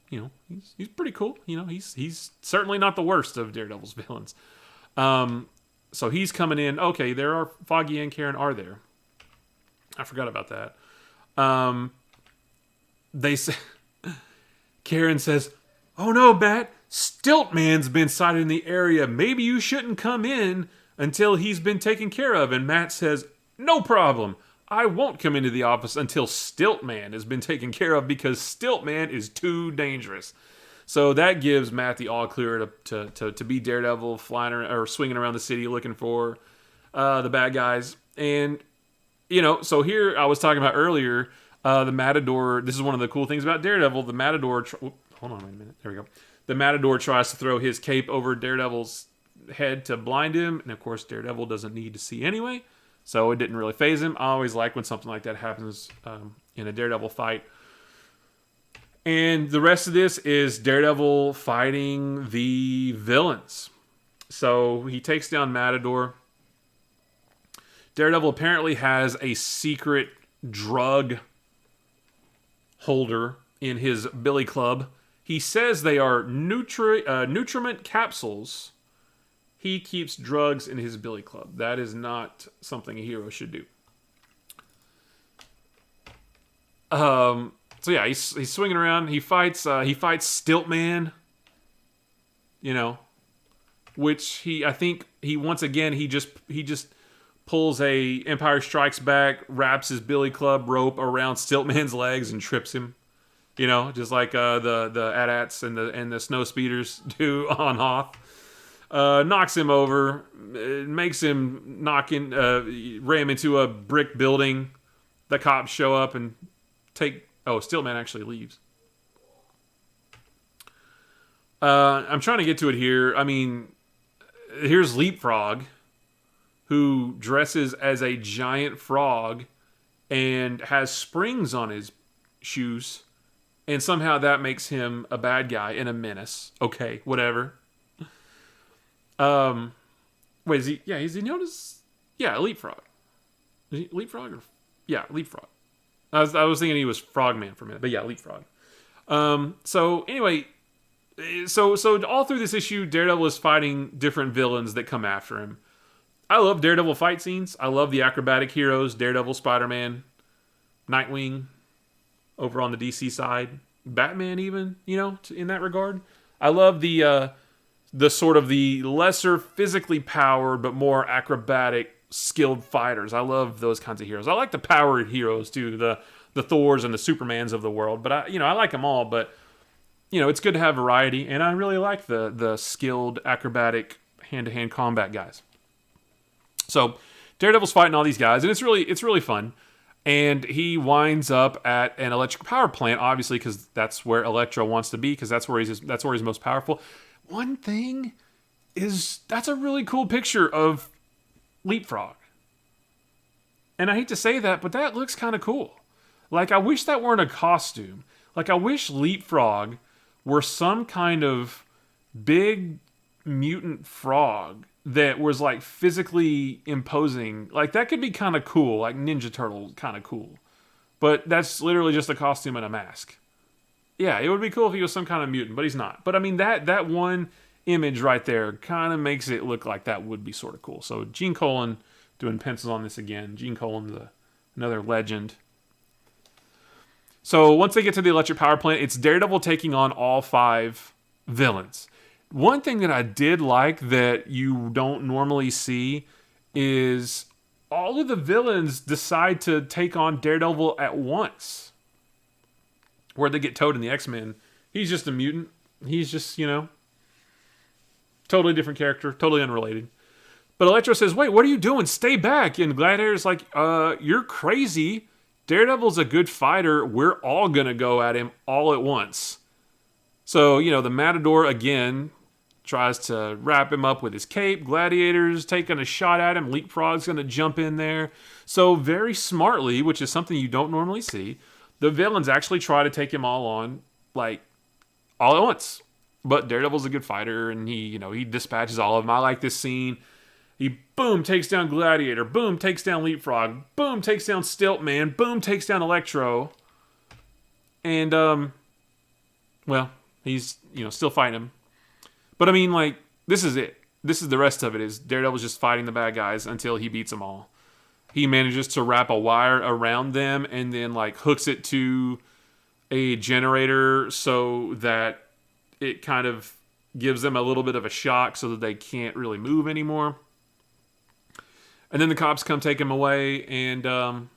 pretty cool. He's certainly not the worst of Daredevil's villains. So he's coming in. Okay, there are Foggy and Karen are there. I forgot about that. They say Karen says, "Oh no, Bat, Stiltman's been sighted in the area. Maybe you shouldn't come in until he's been taken care of." And Matt says, "No problem. I won't come into the office until Stiltman has been taken care of because Stiltman is too dangerous." So that gives Matt the all clear to be Daredevil, flying around, or swinging around the city looking for the bad guys. And so here I was talking about earlier, the Matador. This is one of the cool things about Daredevil. The Matador. Hold on a minute. There we go. The Matador tries to throw his cape over Daredevil's head to blind him, and of course Daredevil doesn't need to see anyway, so it didn't really faze him. I always like when something like that happens in a Daredevil fight. And the rest of this is Daredevil fighting the villains. So he takes down Matador. Daredevil apparently has a secret drug holder in his billy club. He says they are nutriment capsules. He keeps drugs in his billy club. That is not something a hero should do. So yeah, he's swinging around. He fights Stiltman. Which I think once again he just pulls a Empire Strikes Back, wraps his billy club rope around Stiltman's legs and trips him. Just like the AT-ATs and the snow speeders do on Hoth. Knocks him over, makes him ram into a brick building. The cops show up and Stiltman actually leaves. I'm trying to get to it here. I mean, here's Leapfrog, who dresses as a giant frog and has springs on his shoes. And somehow that makes him a bad guy and a menace. Okay, whatever. Wait, is he? Yeah, is he known as? Yeah, Leapfrog. Is he Leapfrog? Leapfrog. I was thinking he was Frogman for a minute, but yeah, Leapfrog. So anyway, so all through this issue, Daredevil is fighting different villains that come after him. I love Daredevil fight scenes. I love the acrobatic heroes: Daredevil, Spider-Man, Nightwing. Over on the DC side, Batman even, in that regard. I love the sort of the lesser physically powered but more acrobatic skilled fighters. I love those kinds of heroes. I like the powered heroes too, the Thors and the Supermans of the world. But I like them all. But it's good to have variety, and I really like the skilled acrobatic hand-to-hand combat guys. So Daredevil's fighting all these guys, and it's really fun. And he winds up at an electric power plant, obviously, because that's where Elektra wants to be, because that's where he's most powerful. One thing is, that's a really cool picture of Leapfrog. And I hate to say that, but that looks kind of cool. Like, I wish that weren't a costume. Like, I wish Leapfrog were some kind of big mutant frog that was like physically imposing. Like, that could be kind of cool, like Ninja Turtle kind of cool. But that's literally just a costume and a mask. Yeah, it would be cool if he was some kind of mutant, but he's not. But I mean, that one image right there kind of makes it look like that would be sort of cool. So Gene Colan doing pencils on this again. Gene Colan, another legend. So once they get to the electric power plant, it's Daredevil taking on all 5 villains. One thing that I did like that you don't normally see is all of the villains decide to take on Daredevil at once. Where they get Toad in the X-Men. He's just a mutant. He's just, Totally different character, totally unrelated. But Electro says, wait, what are you doing? Stay back. And Gladiator's like, you're crazy. Daredevil's a good fighter. We're all going to go at him all at once. So, the Matador, again, tries to wrap him up with his cape. Gladiator's taking a shot at him. Leapfrog's going to jump in there. So, very smartly, which is something you don't normally see, the villains actually try to take him all on, all at once. But Daredevil's a good fighter, and he dispatches all of them. I like this scene. He, boom, takes down Gladiator. Boom, takes down Leapfrog. Boom, takes down Stiltman. Boom, takes down Electro. And, he's, still fighting him. But, this is it. This is the rest of it, is Daredevil's just fighting the bad guys until he beats them all. He manages to wrap a wire around them and then, hooks it to a generator so that it kind of gives them a little bit of a shock so that they can't really move anymore. And then the cops come take him away, and then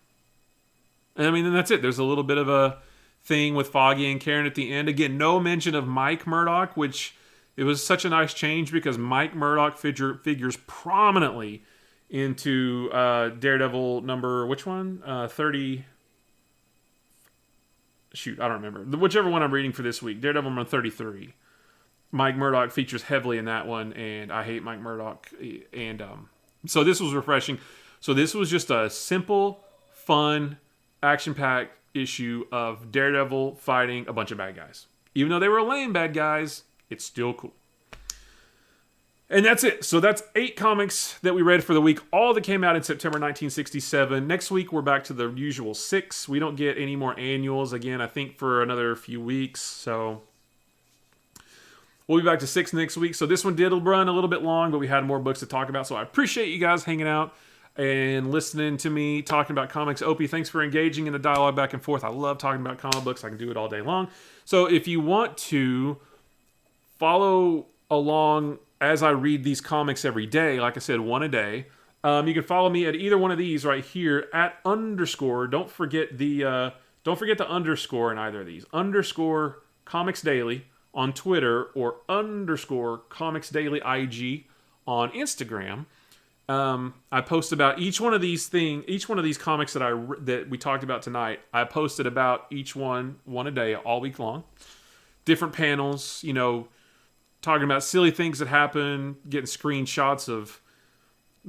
that's it. There's a little bit of a thing with Foggy and Karen at the end. Again, no mention of Mike Murdock, which it was such a nice change because Mike Murdock figures prominently into Daredevil number, which one? 30. Shoot, I don't remember. Whichever one I'm reading for this week, Daredevil number 33. Mike Murdock features heavily in that one, and I hate Mike Murdock. And so this was refreshing. So this was just a simple, fun, action-packed issue of Daredevil fighting a bunch of bad guys. Even though they were lame bad guys, it's still cool. And that's it. So that's 8 comics that we read for the week, all that came out in September 1967. Next week, we're back to the usual 6. We don't get any more annuals again, I think, for another few weeks. So we'll be back to 6 next week. So this one did run a little bit long, but we had more books to talk about. So I appreciate you guys hanging out and listening to me talking about comics. Opie, thanks for engaging in the dialogue back and forth. I love talking about comic books. I can do it all day long. So if you want to follow along as I read these comics every day, like I said, one a day, you can follow me at either one of these right here at _. Don't forget the underscore in either of these. _ Comics Daily on Twitter or _ Comics Daily IG on Instagram. I post about each one of these comics that we talked about tonight. I posted about each one a day all week long. Different panels, talking about silly things that happen, getting screenshots of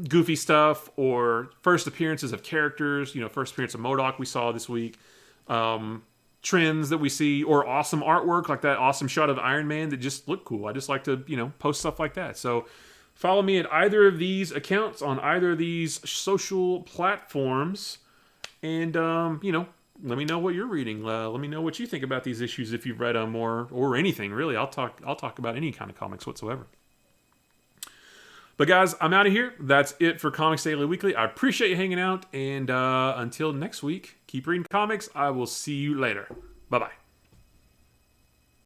goofy stuff or first appearances of characters. First appearance of MODOK we saw this week. Trends that we see, or awesome artwork like that awesome shot of Iron Man that just looked cool. I just like to, post stuff like that. So follow me at either of these accounts on either of these social platforms. And, let me know what you're reading. Let me know what you think about these issues if you've read them or anything, really. I'll talk about any kind of comics whatsoever. But guys, I'm out of here. That's it for Comics Daily Weekly. I appreciate you hanging out. And until next week, keep reading comics. I will see you later. Bye-bye.